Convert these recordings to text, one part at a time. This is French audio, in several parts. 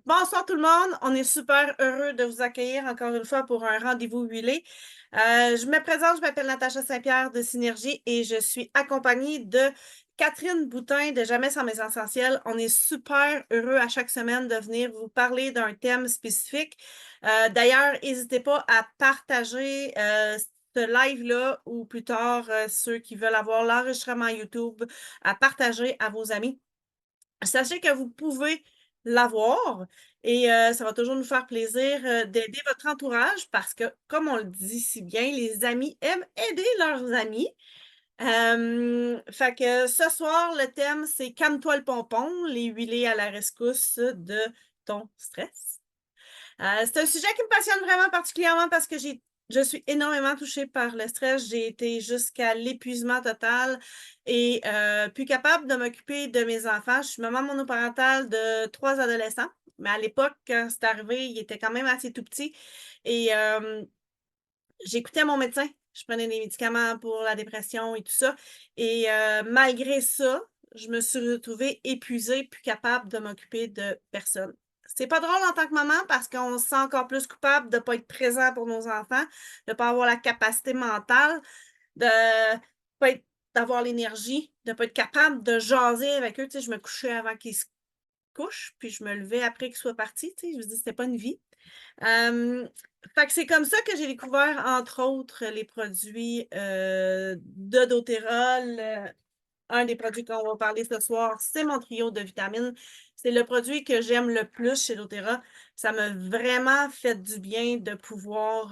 Bonsoir tout le monde, on est super heureux de vous accueillir encore une fois pour un rendez-vous huilé. Je me présente, je m'appelle Natacha Saint-Pierre de Synergie et je suis accompagnée de Catherine Boutin de Jamais sans mes essentiels. On est super heureux à chaque semaine de venir vous parler d'un thème spécifique. D'ailleurs, n'hésitez pas à partager ce live-là ou plus tard ceux qui veulent avoir l'enregistrement YouTube, à partager à vos amis. Sachez que vous pouvez l'avoir et ça va toujours nous faire plaisir d'aider votre entourage parce que, comme on le dit si bien, les amis aiment aider leurs amis. Fait que ce soir, le thème, c'est Calme-toi le pompon, les huilés à la rescousse de ton stress. C'est un sujet qui me passionne vraiment particulièrement parce que je suis énormément touchée par le stress. J'ai été jusqu'à l'épuisement total et plus capable de m'occuper de mes enfants. Je suis maman monoparentale de 3 adolescents, mais à l'époque, quand c'est arrivé, ils étaient quand même assez tout petits. Et j'écoutais mon médecin. Je prenais des médicaments pour la dépression et tout ça. Et malgré ça, je me suis retrouvée épuisée, plus capable de m'occuper de personne. C'est pas drôle en tant que maman parce qu'on se sent encore plus coupable de ne pas être présent pour nos enfants, de ne pas avoir la capacité mentale, de pas être, d'avoir l'énergie, de ne pas être capable de jaser avec eux. Tu sais, je me couchais avant qu'ils se couchent, puis je me levais après qu'ils soient partis. Tu sais, je me dis, c'était pas une vie. Euh, Fait que c'est comme ça que j'ai découvert, entre autres, les produits de doTERRA. Un des produits qu'on va parler ce soir, c'est mon trio de vitamines. C'est le produit que j'aime le plus chez doTERRA. Ça m'a vraiment fait du bien de pouvoir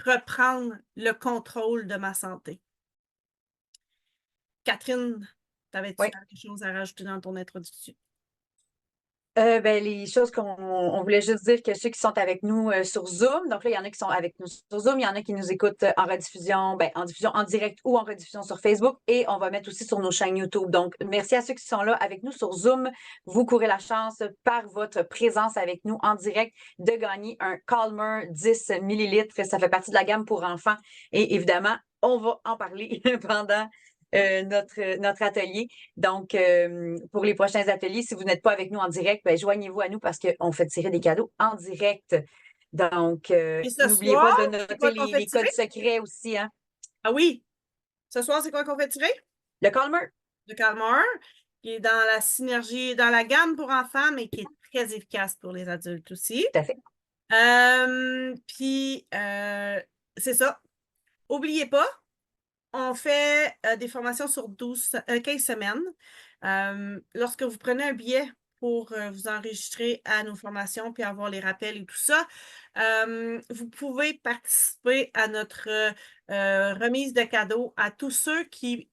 reprendre le contrôle de ma santé. Catherine, t'avais-tu Oui. quelque chose à rajouter dans ton introduction? Les choses qu'on voulait juste dire que ceux qui sont avec nous sur Zoom, donc là, il y en a qui sont avec nous sur Zoom, il y en a qui nous écoutent en rediffusion, en diffusion en direct ou en rediffusion sur Facebook et on va mettre aussi sur nos chaînes YouTube. Donc, merci à ceux qui sont là avec nous sur Zoom. Vous courez la chance, par votre présence avec nous en direct, de gagner un Calmer 10 millilitres. Ça fait partie de la gamme pour enfants et évidemment, on va en parler pendant notre atelier. Donc, pour les prochains ateliers, si vous n'êtes pas avec nous en direct, joignez-vous à nous parce qu'on fait tirer des cadeaux en direct. Donc, Et ce n'oubliez soir, pas de c'est noter quoi qu'on fait les tirer? codes secrets aussi, hein. Ah oui, ce soir, c'est quoi qu'on fait tirer? Le Calmer, De Calmar, qui est dans la synergie, dans la gamme pour enfants, mais qui est très efficace pour les adultes aussi. tout à fait. Puis, c'est ça. N'oubliez pas, on fait des formations sur 15 semaines. Lorsque vous prenez un billet pour vous enregistrer à nos formations puis avoir les rappels et tout ça, vous pouvez participer à notre remise de cadeaux à tous ceux qui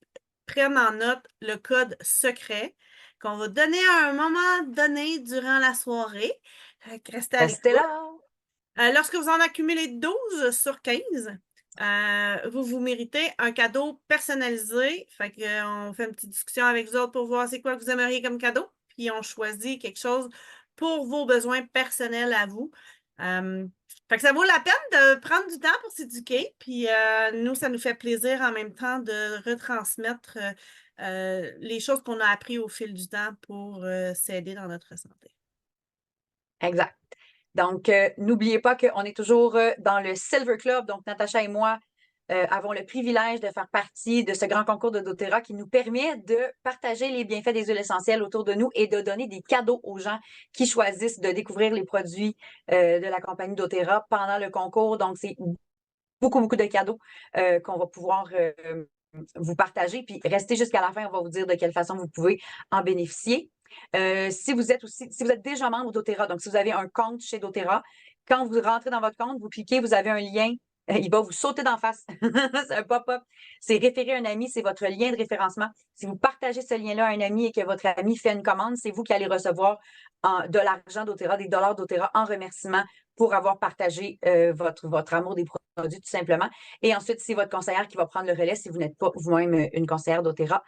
prennent en note le code secret qu'on va donner à un moment donné durant la soirée. Restez à Restez l'écoute. là. Lorsque vous en accumulez 12 sur 15, vous vous méritez un cadeau personnalisé. Fait que, on fait une petite discussion avec vous autres pour voir c'est quoi que vous aimeriez comme cadeau. Puis on choisit quelque chose pour vos besoins personnels à vous. Euh, Fait que ça vaut la peine de prendre du temps pour s'éduquer. Puis nous, ça nous fait plaisir en même temps de retransmettre les choses qu'on a apprises au fil du temps pour s'aider dans notre santé. Exact. Donc, n'oubliez pas qu'on est toujours dans le Silver Club. Donc, Natacha et moi avons le privilège de faire partie de ce grand concours de doTERRA qui nous permet de partager les bienfaits des huiles essentielles autour de nous et de donner des cadeaux aux gens qui choisissent de découvrir les produits de la compagnie doTERRA pendant le concours. Donc, c'est beaucoup, beaucoup de cadeaux qu'on va pouvoir vous partager. Puis, restez jusqu'à la fin, on va vous dire de quelle façon vous pouvez en bénéficier. Si vous êtes déjà membre doTERRA, donc si vous avez un compte chez doTERRA, quand vous rentrez dans votre compte, vous cliquez, vous avez un lien, il va vous sauter d'en face. C'est un pop-up. C'est référer un ami, c'est votre lien de référencement. Si vous partagez ce lien-là à un ami et que votre ami fait une commande, c'est vous qui allez recevoir de l'argent doTERRA, des dollars doTERRA en remerciement pour avoir partagé votre amour des produits, tout simplement. Et ensuite, c'est votre conseillère qui va prendre le relais si vous n'êtes pas vous-même une conseillère doTERRA.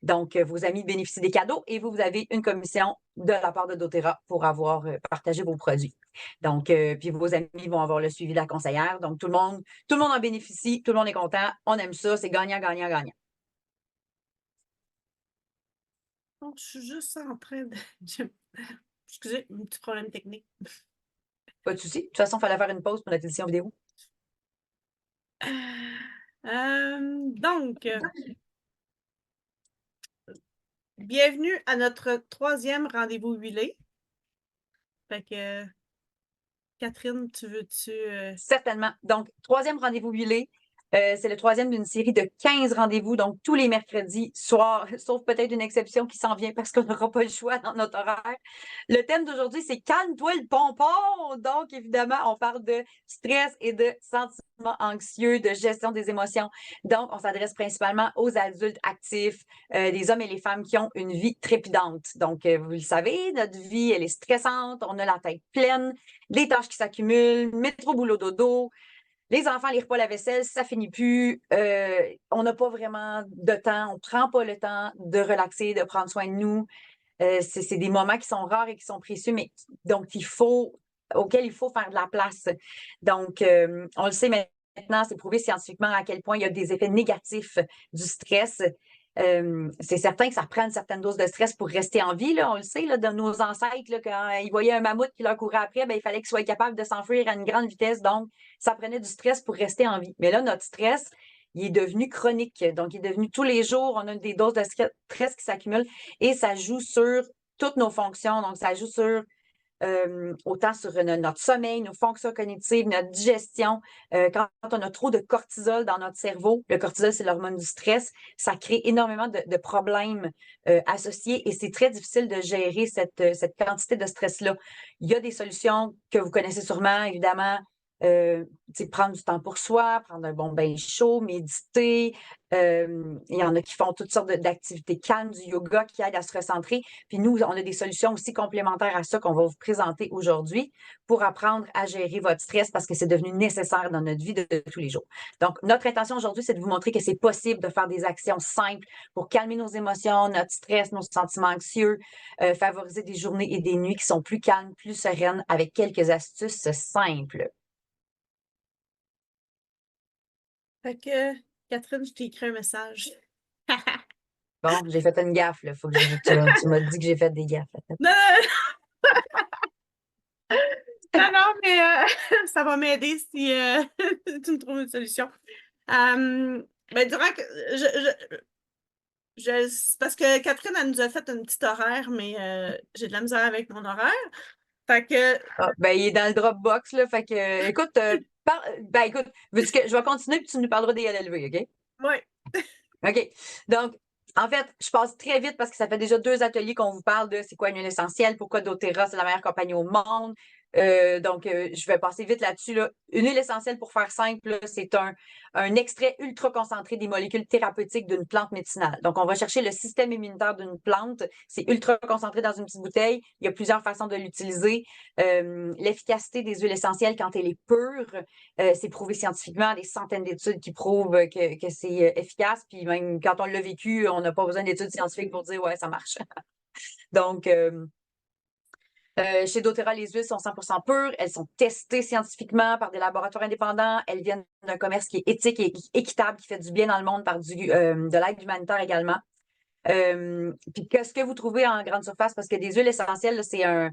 Donc, vos amis bénéficient des cadeaux et vous avez une commission de la part de doTERRA pour avoir partagé vos produits. Donc, puis vos amis vont avoir le suivi de la conseillère. Donc, tout le monde en bénéficie, tout le monde est content. On aime ça, c'est gagnant, gagnant, gagnant. Bon, je suis juste en train de. excusez, un petit problème technique. Pas de souci. De toute façon, il fallait faire une pause pour notre édition vidéo. Donc, bienvenue à notre 3e rendez-vous huilé. Fait que, Catherine, tu veux-tu... Certainement. Donc, 3e rendez-vous huilé. C'est le 3e d'une série de 15 rendez-vous, donc tous les mercredis soir, sauf peut-être une exception qui s'en vient parce qu'on n'aura pas le choix dans notre horaire. Le thème d'aujourd'hui, c'est calme-toi le pompon. Donc, évidemment, on parle de stress et de sentiments anxieux, de gestion des émotions. Donc, on s'adresse principalement aux adultes actifs, les hommes et les femmes qui ont une vie trépidante. Donc, vous le savez, notre vie, elle est stressante, on a la tête pleine, des tâches qui s'accumulent, métro, boulot, dodo. Les enfants ne lirent pas la vaisselle, ça finit plus. On n'a pas vraiment de temps, on ne prend pas le temps de relaxer, de prendre soin de nous. C'est des moments qui sont rares et qui sont précieux, mais donc auxquels il faut faire de la place. Donc, on le sait maintenant, c'est prouvé scientifiquement à quel point il y a des effets négatifs du stress. C'est certain que ça prend une certaine dose de stress pour rester en vie, là, on le sait, là, de nos ancêtres, là, quand ils voyaient un mammouth qui leur courait après, ben, il fallait qu'ils soient capables de s'enfuir à une grande vitesse. Donc, ça prenait du stress pour rester en vie. Mais là, notre stress, il est devenu chronique. Donc, il est devenu tous les jours, on a des doses de stress qui s'accumulent et ça joue sur toutes nos fonctions. Donc, ça joue sur autant sur notre sommeil, nos fonctions cognitives, notre digestion. Quand on a trop de cortisol dans notre cerveau, le cortisol, c'est l'hormone du stress, ça crée énormément de problèmes associés et c'est très difficile de gérer cette quantité de stress-là. Il y a des solutions que vous connaissez sûrement, évidemment. Prendre du temps pour soi, prendre un bon bain chaud, méditer. Il y en a qui font toutes sortes d'activités calmes, du yoga qui aide à se recentrer. Puis nous, on a des solutions aussi complémentaires à ça qu'on va vous présenter aujourd'hui pour apprendre à gérer votre stress parce que c'est devenu nécessaire dans notre vie de tous les jours. Donc, notre intention aujourd'hui, c'est de vous montrer que c'est possible de faire des actions simples pour calmer nos émotions, notre stress, nos sentiments anxieux, favoriser des journées et des nuits qui sont plus calmes, plus sereines avec quelques astuces simples. Fait que, Catherine, je t'ai écrit un message. Bon, j'ai fait une gaffe, là. Faut que tu m'as dit que j'ai fait des gaffes. Non, non, non, mais ça va m'aider si tu me trouves une solution. Ben, durant que c'est parce que Catherine, elle nous a fait un petit horaire, mais j'ai de la misère avec mon horaire. Fait que. Ben, il est dans le Dropbox, là. Fait que, écoute, ben, écoute, veux-tu que je vais continuer puis tu nous parleras des LLV, OK? Oui. OK. Donc, en fait, je passe très vite parce que ça fait déjà 2 ateliers qu'on vous parle de c'est quoi une huile essentielle, pourquoi doTERRA, c'est la meilleure compagnie au monde. Donc, je vais passer vite là-dessus. Là. Une huile essentielle, pour faire simple, c'est un extrait ultra concentré des molécules thérapeutiques d'une plante médicinale. Donc, on va chercher le système immunitaire d'une plante. C'est ultra concentré dans une petite bouteille. Il y a plusieurs façons de l'utiliser. L'efficacité des huiles essentielles quand elle est pure, c'est prouvé scientifiquement, des centaines d'études qui prouvent que c'est efficace. Puis même quand on l'a vécu, on n'a pas besoin d'études scientifiques pour dire ouais, ça marche. Donc, chez doTERRA, les huiles sont 100% pures. Elles sont testées scientifiquement par des laboratoires indépendants. Elles viennent d'un commerce qui est éthique et équitable, qui fait du bien dans le monde par de l'aide humanitaire également. Puis qu'est-ce que vous trouvez en grande surface? Parce que des huiles essentielles, là, c'est un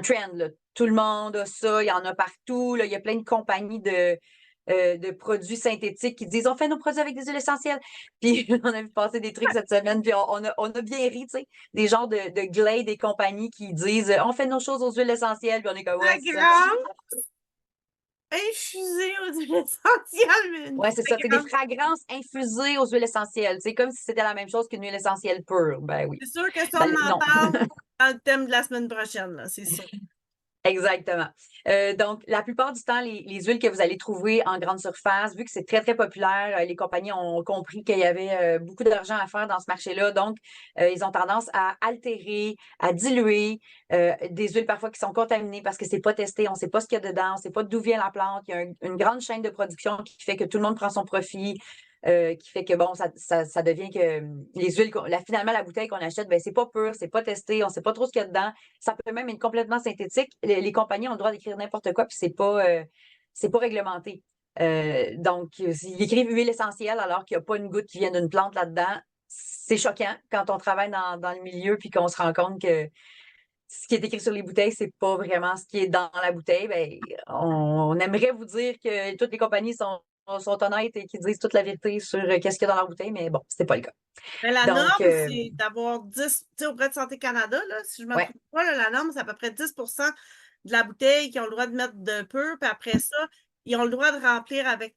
trend. Là. Tout le monde a ça, il y en a partout. Là. Il y a plein de compagnies de produits synthétiques qui disent on fait nos produits avec des huiles essentielles. Puis on a vu passer des trucs cette semaine, puis on a bien ri, tu sais, des genres de Glade des compagnies qui disent on fait nos choses aux huiles essentielles, puis on est comme ouais, c'est ça. Infusé aux huiles essentielles, mais Ouais, c'est ça. C'est des fragrances infusées aux huiles essentielles. C'est comme si c'était la même chose qu'une huile essentielle pure. Ben oui. c'est sûr que ça, Ben, on en non. parle dans le thème de la semaine prochaine, là, c'est sûr. Exactement. Donc, la plupart du temps, les huiles que vous allez trouver en grande surface, vu que c'est très, très populaire, les compagnies ont compris qu'il y avait beaucoup d'argent à faire dans ce marché-là. Donc, ils ont tendance à altérer, à diluer des huiles parfois qui sont contaminées parce que c'est pas testé, on sait pas ce qu'il y a dedans, on sait pas d'où vient la plante. Il y a une grande chaîne de production qui fait que tout le monde prend son profit. Qui fait que bon, ça devient que les huiles, finalement, la bouteille qu'on achète, ben c'est pas pur, c'est pas testé, on sait pas trop ce qu'il y a dedans. Ça peut même être complètement synthétique. Les compagnies ont le droit d'écrire n'importe quoi, puis c'est pas réglementé. Donc, ils écrivent huile essentielle alors qu'il n'y a pas une goutte qui vient d'une plante là-dedans. C'est choquant quand on travaille dans le milieu puis qu'on se rend compte que ce qui est écrit sur les bouteilles, c'est pas vraiment ce qui est dans la bouteille, ben, on aimerait vous dire que toutes les compagnies sont honnêtes et qu'ils disent toute la vérité sur qu'est-ce qu'il y a dans leur bouteille, mais bon, c'était pas le cas. Mais la Donc, norme, c'est d'avoir 10, tu sais, auprès de Santé Canada, là, si je ne me ouais, trompe pas, là, la norme, c'est à peu près 10% de la bouteille qui ont le droit de mettre de peu, puis après ça, ils ont le droit de remplir avec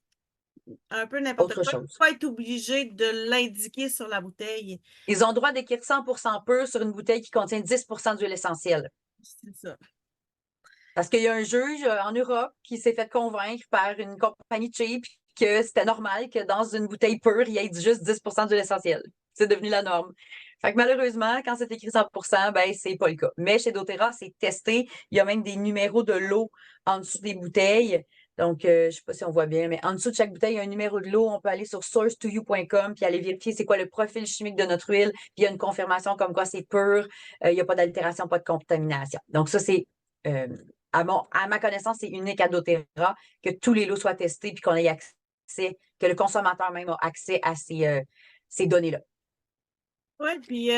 un peu n'importe autre quoi. Ils ne vont chose. pas être obligés de l'indiquer sur la bouteille. Ils ont le droit d'écrire 100% pur sur une bouteille qui contient 10% d'huile essentielle. C'est ça. Parce qu'il y a un juge en Europe qui s'est fait convaincre par une compagnie cheap que c'était normal que dans une bouteille pure, il y ait juste 10% d'huile essentielle. C'est devenu la norme. Fait que malheureusement, quand c'est écrit 100%, ben, c'est pas le cas. Mais chez doTERRA, c'est testé. Il y a même des numéros de l'eau en dessous des bouteilles. Donc, je sais pas si on voit bien, mais en dessous de chaque bouteille, il y a un numéro de l'eau. On peut aller sur source2you.com puis aller vérifier c'est quoi le profil chimique de notre huile. Puis il y a une confirmation comme quoi c'est pur. Il n'y a pas d'altération, pas de contamination. Donc, ça, c'est euh, à ma connaissance, c'est unique à doTERRA que tous les lots soient testés puis qu'on ait accès, que le consommateur même a accès à ces données-là. Oui, puis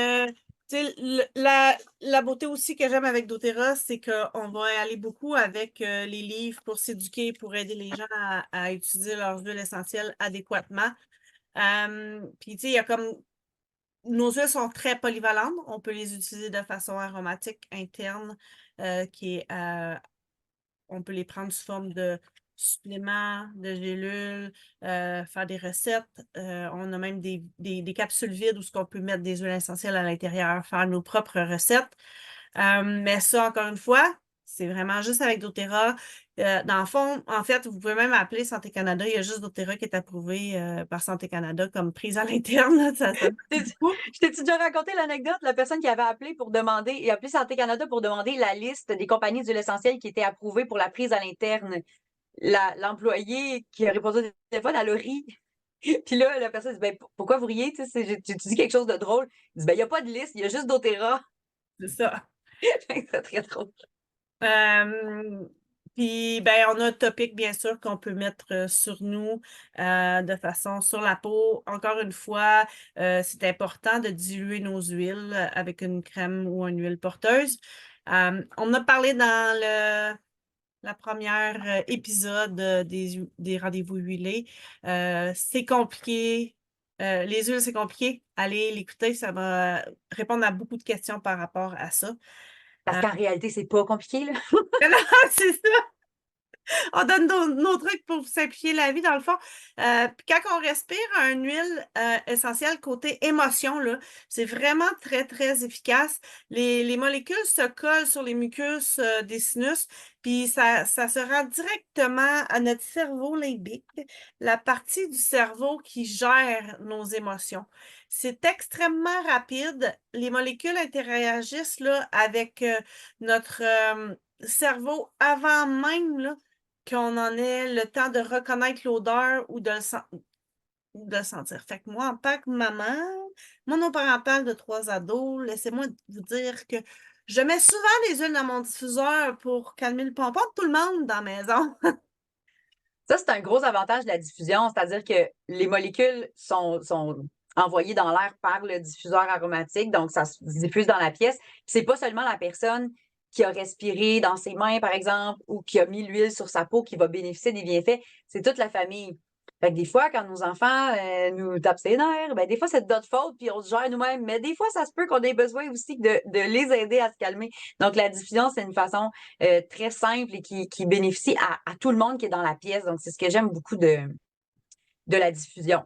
tu sais, la beauté aussi que j'aime avec doTERRA, c'est qu'on va aller beaucoup avec les livres pour s'éduquer, pour aider les gens à utiliser leurs huiles essentielles adéquatement. Puis, tu sais, il y a comme nos huiles sont très polyvalentes. On peut les utiliser de façon aromatique interne, qui est on peut les prendre sous forme de suppléments, de gélules, faire des recettes. On a même des capsules vides où on peut mettre des huiles essentielles à l'intérieur, faire nos propres recettes. Mais ça, encore une fois, c'est vraiment juste avec doTERRA. Dans le fond, en fait, vous pouvez même appeler Santé Canada. Il y a juste doTERRA qui est approuvé par Santé Canada comme prise à l'interne. Ça beaucoup. Je t'ai déjà raconté l'anecdote, la personne qui avait appelé pour demander, et appelé Santé Canada pour demander la liste des compagnies d'huile essentielle qui étaient approuvées pour la prise à l'interne. L'employé qui a répondu au téléphone, elle a ri. Puis là, la personne dit, ben, pourquoi vous riez? Tu sais, tu dis quelque chose de drôle. Il dit, ben, il n'y a pas de liste, il y a juste doTERRA. C'est ça. C'est très drôle. Euh, Puis, ben, on a un topic, bien sûr, qu'on peut mettre sur nous de façon sur la peau. Encore une fois, c'est important de diluer nos huiles avec une crème ou une huile porteuse. On a parlé dans la première épisode des rendez-vous huilés. C'est compliqué. Les huiles, c'est compliqué. Allez l'écouter, ça va répondre à beaucoup de questions par rapport à ça. Parce Euh, qu'en réalité, c'est pas compliqué, là. c'est ça. On donne nos trucs pour vous simplifier la vie, dans le fond. Puis quand on respire une huile essentielle côté émotion, là, c'est vraiment très, très efficace. Les molécules se collent sur les mucus des sinus, puis ça se rend directement à notre cerveau limbique, la partie du cerveau qui gère nos émotions. C'est extrêmement rapide. Les molécules interagissent là, avec notre cerveau avant même là, qu'on en ait le temps de reconnaître l'odeur ou de le sentir. Fait que moi, en tant que maman, monoparentale de 3 ados, laissez-moi vous dire que je mets souvent les huiles dans mon diffuseur pour calmer le pompon de tout le monde dans la maison. Ça, c'est un gros avantage de la diffusion, c'est-à-dire que les molécules sont envoyées dans l'air par le diffuseur aromatique, donc ça se diffuse dans la pièce. Puis c'est pas seulement la personne qui a respiré dans ses mains, par exemple, ou qui a mis l'huile sur sa peau qui va bénéficier des bienfaits, c'est toute la famille. Fait que des fois, quand nos enfants nous tapent ses nerfs, ben des fois, c'est de notre faute, puis on se gère nous-mêmes. Mais des fois, ça se peut qu'on ait besoin aussi de les aider à se calmer. Donc, la diffusion, c'est une façon très simple et qui bénéficie à tout le monde qui est dans la pièce. Donc, c'est ce que j'aime beaucoup de la diffusion.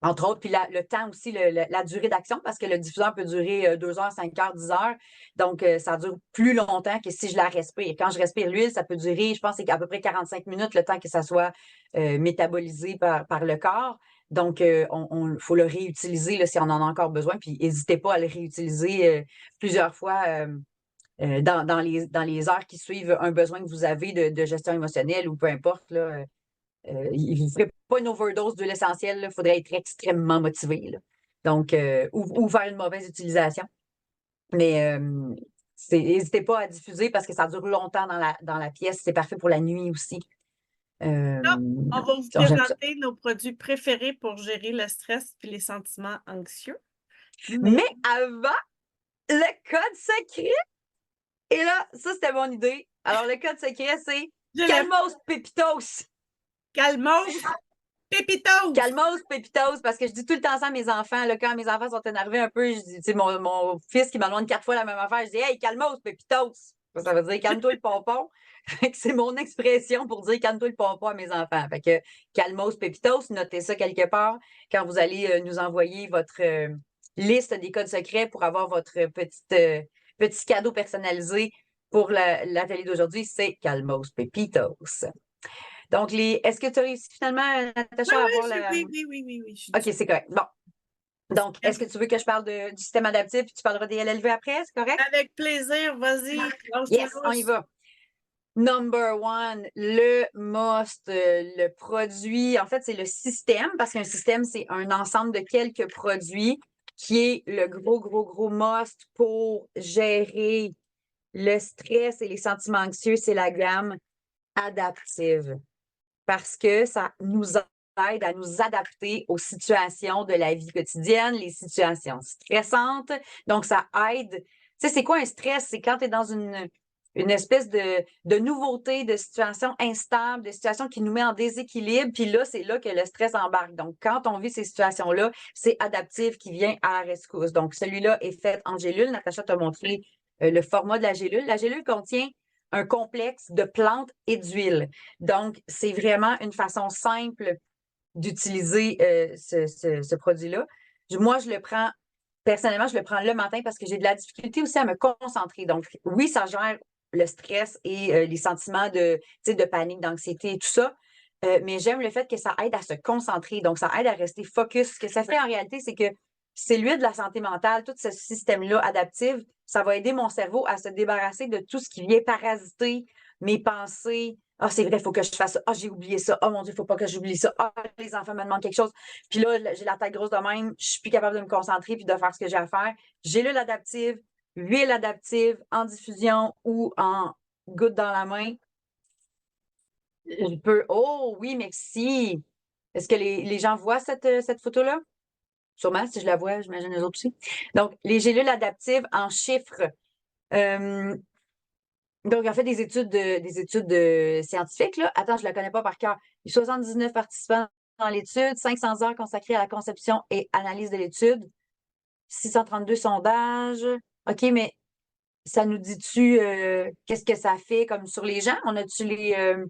Entre autres, puis le temps aussi, la durée d'action, parce que le diffuseur peut durer 2 heures, 5 heures, 10 heures. Donc, ça dure plus longtemps que si je la respire. Quand je respire l'huile, ça peut durer, je pense, c'est à peu près 45 minutes, le temps que ça soit métabolisé par le corps. Donc, faut le réutiliser là, si on en a encore besoin. Puis, n'hésitez pas à le réutiliser plusieurs fois dans les heures qui suivent un besoin que vous avez de gestion émotionnelle ou peu importe. Là, il ne ferait pas une overdose de l'essentiel. Il faudrait être extrêmement motivé. Là. Donc, ou faire une mauvaise utilisation. Mais n'hésitez pas à diffuser parce que ça dure longtemps dans la pièce. C'est parfait pour la nuit aussi. Là, on va vous Donc, j'aime ça. présenter nos produits préférés pour gérer le stress et les sentiments anxieux. Mais Mais avant, le code secret! Et là, ça, c'était mon idée. Alors, le code secret, c'est Je l'ai- Calmos Pépitos. Calmos, Pépitos. Calmos Pépitos, parce que je dis tout le temps ça à mes enfants. Là, quand mes enfants sont énervés un peu, je dis, tu sais, mon fils qui me demande 4 fois la même affaire, je dis, hey, Calmos Pépitos. Ça veut dire calme-toi le pompon. Fait que c'est mon expression pour dire calme-toi le pompon à mes enfants. Fait que Calmos Pépitos, notez ça quelque part quand vous allez nous envoyer votre liste des codes secrets pour avoir votre petit cadeau personnalisé pour l'atelier d'aujourd'hui, c'est Calmos Pépitos. Donc, est-ce que tu as réussi finalement, Oui, Natacha, à avoir la. oui, je suis OK, dessus. c'est correct. Bon. Donc, est-ce que tu veux que je parle du système adaptif puis tu parleras des LLV après? C'est correct? Avec plaisir, vas-y, lâche-toi Yes, on y lousse. va. Number one, le must, le produit. En fait, c'est le système, parce qu'un système, c'est un ensemble de quelques produits qui est le gros must pour gérer le stress et les sentiments anxieux. C'est la gamme adaptive, parce que ça nous aide à nous adapter aux situations de la vie quotidienne, les situations stressantes. Donc, ça aide. Tu sais, c'est quoi un stress? C'est quand tu es dans une espèce de nouveauté, de situation instable, de situation qui nous met en déséquilibre. Puis là, c'est là que le stress embarque. Donc, quand on vit ces situations-là, c'est adaptif qui vient à la rescousse. Donc, celui-là est fait en gélule. Natacha t'a montré le format de la gélule. La gélule contient un complexe de plantes et d'huile. Donc, c'est vraiment une façon simple d'utiliser ce produit-là. Moi, personnellement, je le prends le matin parce que j'ai de la difficulté aussi à me concentrer. Donc, oui, ça gère le stress et les sentiments de panique, d'anxiété et tout ça. Mais j'aime le fait que ça aide à se concentrer. Donc, ça aide à rester focus. Ce que ça fait en réalité, c'est que c'est l'huile de la santé mentale, tout ce système-là adaptif, ça va aider mon cerveau à se débarrasser de tout ce qui vient parasiter mes pensées. Ah, c'est vrai, il faut que je fasse ça. Ah, j'ai oublié ça. Oh mon Dieu, il ne faut pas que j'oublie ça. Ah, les enfants me demandent quelque chose. Puis là, j'ai la tête grosse de même. Je suis plus capable de me concentrer puis de faire ce que j'ai à faire. Gélule adaptive, huile adaptive en diffusion ou en goutte dans la main. Je peux. Oh oui, merci. Est-ce que les gens voient cette photo-là? Sûrement, si je la vois, j'imagine les autres aussi. Donc, les gélules adaptives en chiffres. Donc, on fait des études scientifiques. Là. Attends, je ne la connais pas par cœur. Il y a 79 participants dans l'étude, 500 heures consacrées à la conception et analyse de l'étude, 632 sondages. OK, mais ça nous dit-tu qu'est-ce que ça fait comme sur les gens? On a-tu les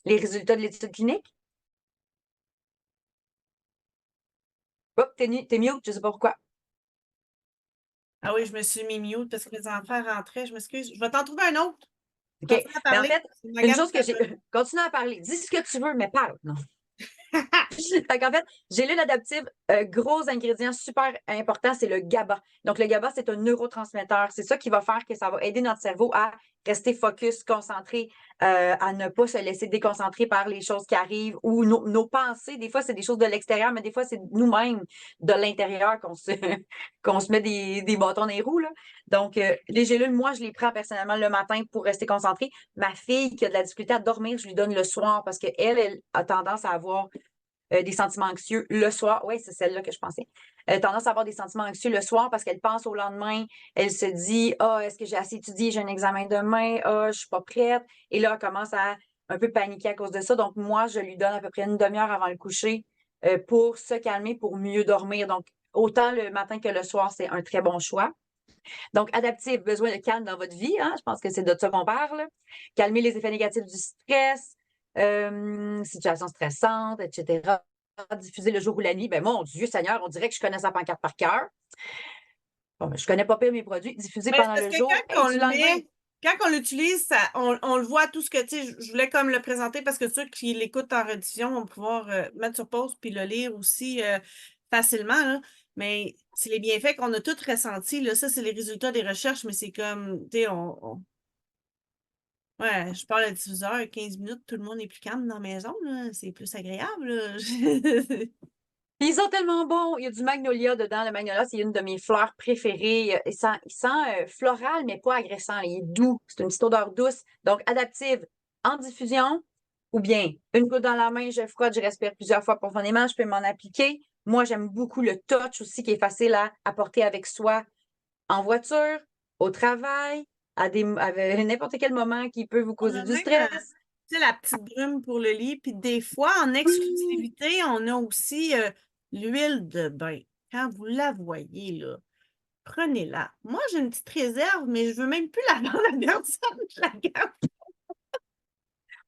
résultats de l'étude clinique? Hop, t'es mute, je ne sais pas pourquoi. Ah oui, je me suis mis mute parce que mes enfants rentraient. Je m'excuse. Je vais t'en trouver un autre. OK. Continue à Mais en parler. fait, C'est ma une gamme chose que j'ai. favorite. Continue à parler. Dis ce que tu veux, mais parle. Non. Fait qu'en fait, gélule adaptive, gros ingrédient super important, c'est le GABA. Donc, le GABA, c'est un neurotransmetteur. C'est ça qui va faire que ça va aider notre cerveau à rester focus, concentré, à ne pas se laisser déconcentrer par les choses qui arrivent ou nos pensées. Des fois, c'est des choses de l'extérieur, mais des fois, c'est nous-mêmes, de l'intérieur, qu'on se met des bâtons dans les roues. Là. Donc, les gélules, moi, je les prends personnellement le matin pour rester concentrée. Ma fille qui a de la difficulté à dormir, je lui donne le soir parce qu'elle a tendance à avoir des sentiments anxieux le soir. Oui, c'est celle-là que je pensais. Elle a tendance à avoir des sentiments anxieux le soir parce qu'elle pense au lendemain. Elle se dit, est-ce que j'ai assez étudié? J'ai un examen demain. Je suis pas prête. Et là, elle commence à un peu paniquer à cause de ça. Donc, moi, je lui donne à peu près une demi-heure avant le coucher pour se calmer, pour mieux dormir. Donc, autant le matin que le soir, c'est un très bon choix. Donc, adaptif, besoin de calme dans votre vie. Hein? Je pense que c'est de ça qu'on parle. Calmer les effets négatifs du stress, situation stressante, etc. Diffuser le jour ou la nuit. Ben, mon Dieu Seigneur, on dirait que je connais sa pancarte par cœur. Bon, ben, je connais pas pire mes produits. Diffuser Mais pendant parce le que jour et du lendemain. quand on l'utilise, on le voit tout ce que, tu sais, je voulais comme le présenter parce que ceux qui l'écoutent en rediffusion vont pouvoir mettre sur pause puis le lire aussi facilement, là. Mais c'est les bienfaits qu'on a tous ressentis, là. Ça, c'est les résultats des recherches, mais c'est comme, tu sais, ouais, je parle à diffuseur, 15 minutes, tout le monde est plus calme dans la maison, là. C'est plus agréable, là. Puis ils sont tellement bons. Il y a du magnolia dedans. Le magnolia, c'est une de mes fleurs préférées. Il sent floral, mais pas agressant. Il est doux. C'est une petite odeur douce. Donc, adaptive en diffusion ou bien une goutte dans la main, je frotte, je respire plusieurs fois profondément. Je peux m'en appliquer. Moi, j'aime beaucoup le touch aussi qui est facile à apporter avec soi en voiture, au travail, à n'importe quel moment qui peut vous On causer a du même, stress. tu sais, la petite brume pour le lit. Puis des fois, en Oui. exclusivité, on a aussi l'huile de bain. Quand vous la voyez, là, prenez-la. Moi, j'ai une petite réserve, mais je veux même plus la vendre à personne. Je la garde.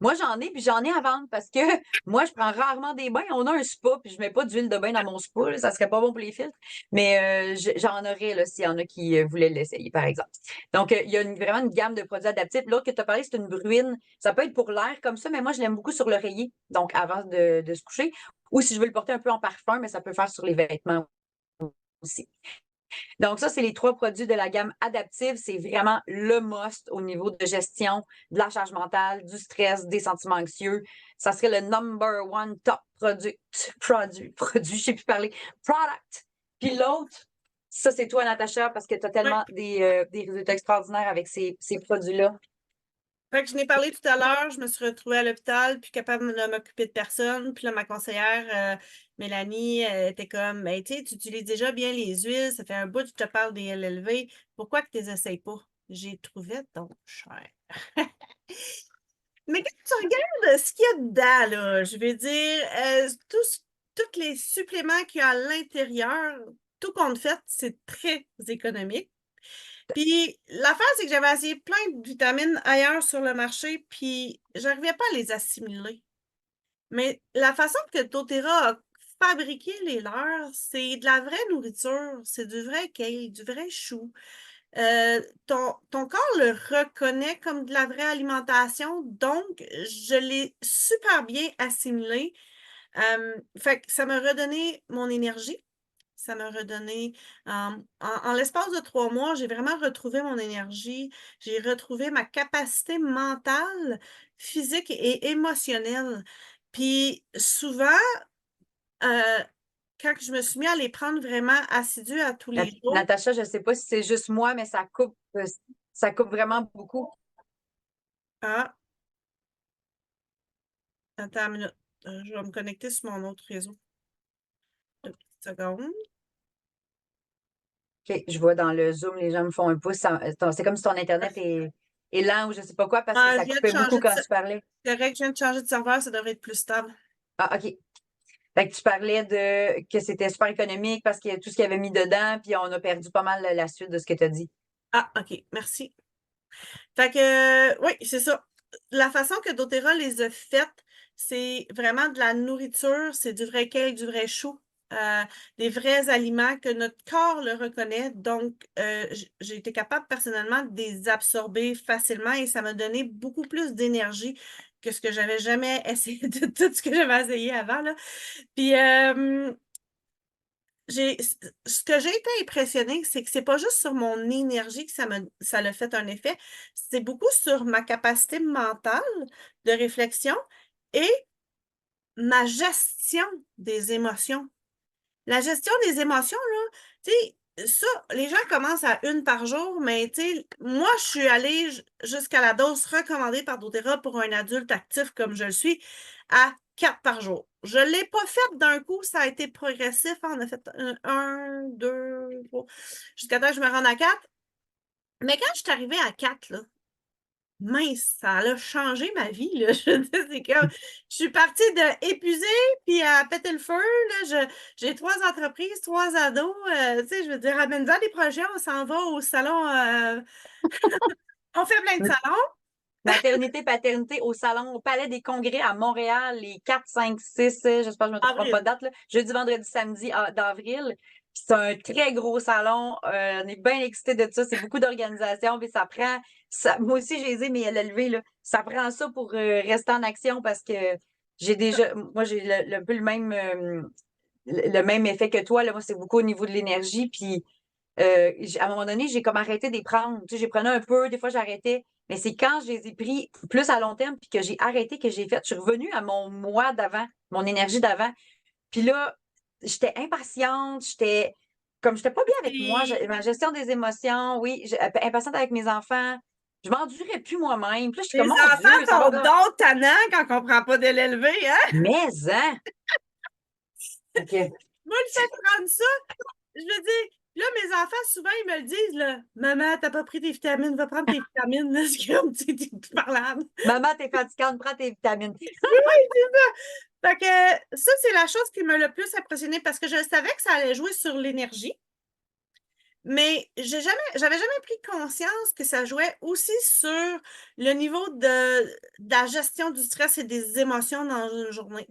Moi, j'en ai, puis j'en ai à vendre parce que moi, je prends rarement des bains. On a un spa, puis je mets pas d'huile de bain dans mon spa, là, ça serait pas bon pour les filtres. Mais j'en aurais, là, s'il y en a qui voulaient l'essayer, par exemple. Donc, il y a vraiment une gamme de produits adaptifs. L'autre que tu as parlé, c'est une bruine. Ça peut être pour l'air comme ça, mais moi, je l'aime beaucoup sur l'oreiller, donc avant de se coucher. Ou si je veux le porter un peu en parfum, mais ça peut faire sur les vêtements aussi. Donc, ça, c'est les 3 produits de la gamme adaptive. C'est vraiment le must au niveau de gestion de la charge mentale, du stress, des sentiments anxieux. Ça serait le number one top produit, je sais plus parler, product. Puis l'autre, ça, c'est toi, Natacha, parce que tu as Ouais. tellement des résultats extraordinaires avec ces produits-là. Fait que je n'ai parlé tout à l'heure, je me suis retrouvée à l'hôpital, puis capable de m'occuper de personne. Puis là, ma conseillère, Mélanie, était comme, ben, tu sais, tu utilises déjà bien les huiles, ça fait un bout que je te parle des LLV, pourquoi que tu les essayes pas? J'ai trouvé donc cher. Mais quand tu regardes ce qu'il y a dedans, là, je vais dire, tous les suppléments qu'il y a à l'intérieur, tout compte fait, c'est très économique. Puis l'affaire, c'est que j'avais essayé plein de vitamines ailleurs sur le marché, puis j'arrivais pas à les assimiler. Mais la façon que doTERRA a fabriqué les leurs, c'est de la vraie nourriture, c'est du vrai kale, du vrai chou. Ton corps le reconnaît comme de la vraie alimentation, donc je l'ai super bien assimilé. Fait que ça m'a redonné mon énergie. Ça m'a redonné, en l'espace de 3 mois, j'ai vraiment retrouvé mon énergie. J'ai retrouvé ma capacité mentale, physique et émotionnelle. Puis souvent, euh, quand je me suis mis à les prendre vraiment assidus à tous les jours, Natacha, je ne sais pas si c'est juste moi, mais ça coupe vraiment beaucoup. ah, attends une minute, je vais me connecter sur mon autre réseau. Une petite seconde. OK, je vois dans le Zoom, les gens me font un pouce. C'est comme si ton Internet est lent ou je ne sais pas quoi parce que Ah, ça je viens de coupait beaucoup changer de quand tu parlais. c'est correct, je viens de changer de serveur, ça devrait être plus stable. Ah, OK. Fait que tu parlais de que c'était super économique parce qu'il y a tout ce qu'il y avait mis dedans, puis on a perdu pas mal la suite de ce que tu as dit. Ah, OK, merci. Fait que, oui, c'est ça. La façon que doTERRA les a faites, c'est vraiment de la nourriture, c'est du vrai cake, du vrai chou, des vrais aliments que notre corps le reconnaît. Donc, j'ai été capable personnellement de les absorber facilement et ça m'a donné beaucoup plus d'énergie que ce que j'avais jamais essayé de tout ce que j'avais essayé avant, là. Puis, ce que j'ai été impressionnée, c'est que c'est pas juste sur mon énergie que ça l'a fait un effet, c'est beaucoup sur ma capacité mentale de réflexion et ma gestion des émotions. La gestion des émotions, là, tu sais, ça, les gens commencent à une par jour, mais tu sais, moi, je suis allée jusqu'à la dose recommandée par doTERRA pour un adulte actif comme je le suis, à 4 par jour. Je ne l'ai pas fait d'un coup, ça a été progressif. On a fait un, deux, trois, jusqu'à temps que je me rende à 4. Mais quand je suis arrivée à 4, là, mince, ça a changé ma vie, là. Je veux dire, c'est comme, je suis partie de épuisée puis à péter le feu, là. J'ai 3 entreprises, 3 ados. Tu sais, je veux dire, amène-en des projets, on s'en va au salon. On fait plein de salons. Maternité, paternité au salon, au Palais des Congrès à Montréal, les 4, 5, 6, j'espère que je ne me trompe pas de Avril. date, là, jeudi, vendredi, samedi d'avril. Puis c'est un très gros salon. On est bien excités de ça. C'est beaucoup d'organisation. Puis ça prend. Moi aussi, j'ai les ai, mais elle a levé, là. Ça prend ça pour rester en action parce que j'ai déjà. Moi, j'ai un peu le même effet que toi. Là. Moi, c'est beaucoup au niveau de l'énergie. Puis à un moment donné, j'ai comme arrêté de les prendre. Tu sais, j'ai prenais un peu, des fois j'arrêtais. Mais c'est quand je les ai pris plus à long terme puis que j'ai arrêté, que j'ai fait. Je suis revenue à mon moi d'avant, mon énergie d'avant. Puis là, j'étais impatiente, j'étais pas bien avec moi, Puis ma gestion des émotions, oui, impatiente avec mes enfants. Je m'endurais plus moi-même. Puis là, je suis les comme, mon Dieu, enfants ça va sont pas. donc tannants quand on ne prend pas de l'élever, hein? Mais, hein? OK. Moi, le fait de prendre ça, je veux dire, Là, mes enfants, souvent, ils me le disent, là, maman, t'as pas pris tes vitamines, va prendre tes vitamines, là, c'est comme, tu sais, t'es parlable. Maman, t'es fatigante, prends tes vitamines. Fait que ça, c'est la chose qui m'a le plus impressionnée parce que je savais que ça allait jouer sur l'énergie, mais j'avais jamais pris conscience que ça jouait aussi sur le niveau de la gestion du stress et des émotions dans une journée.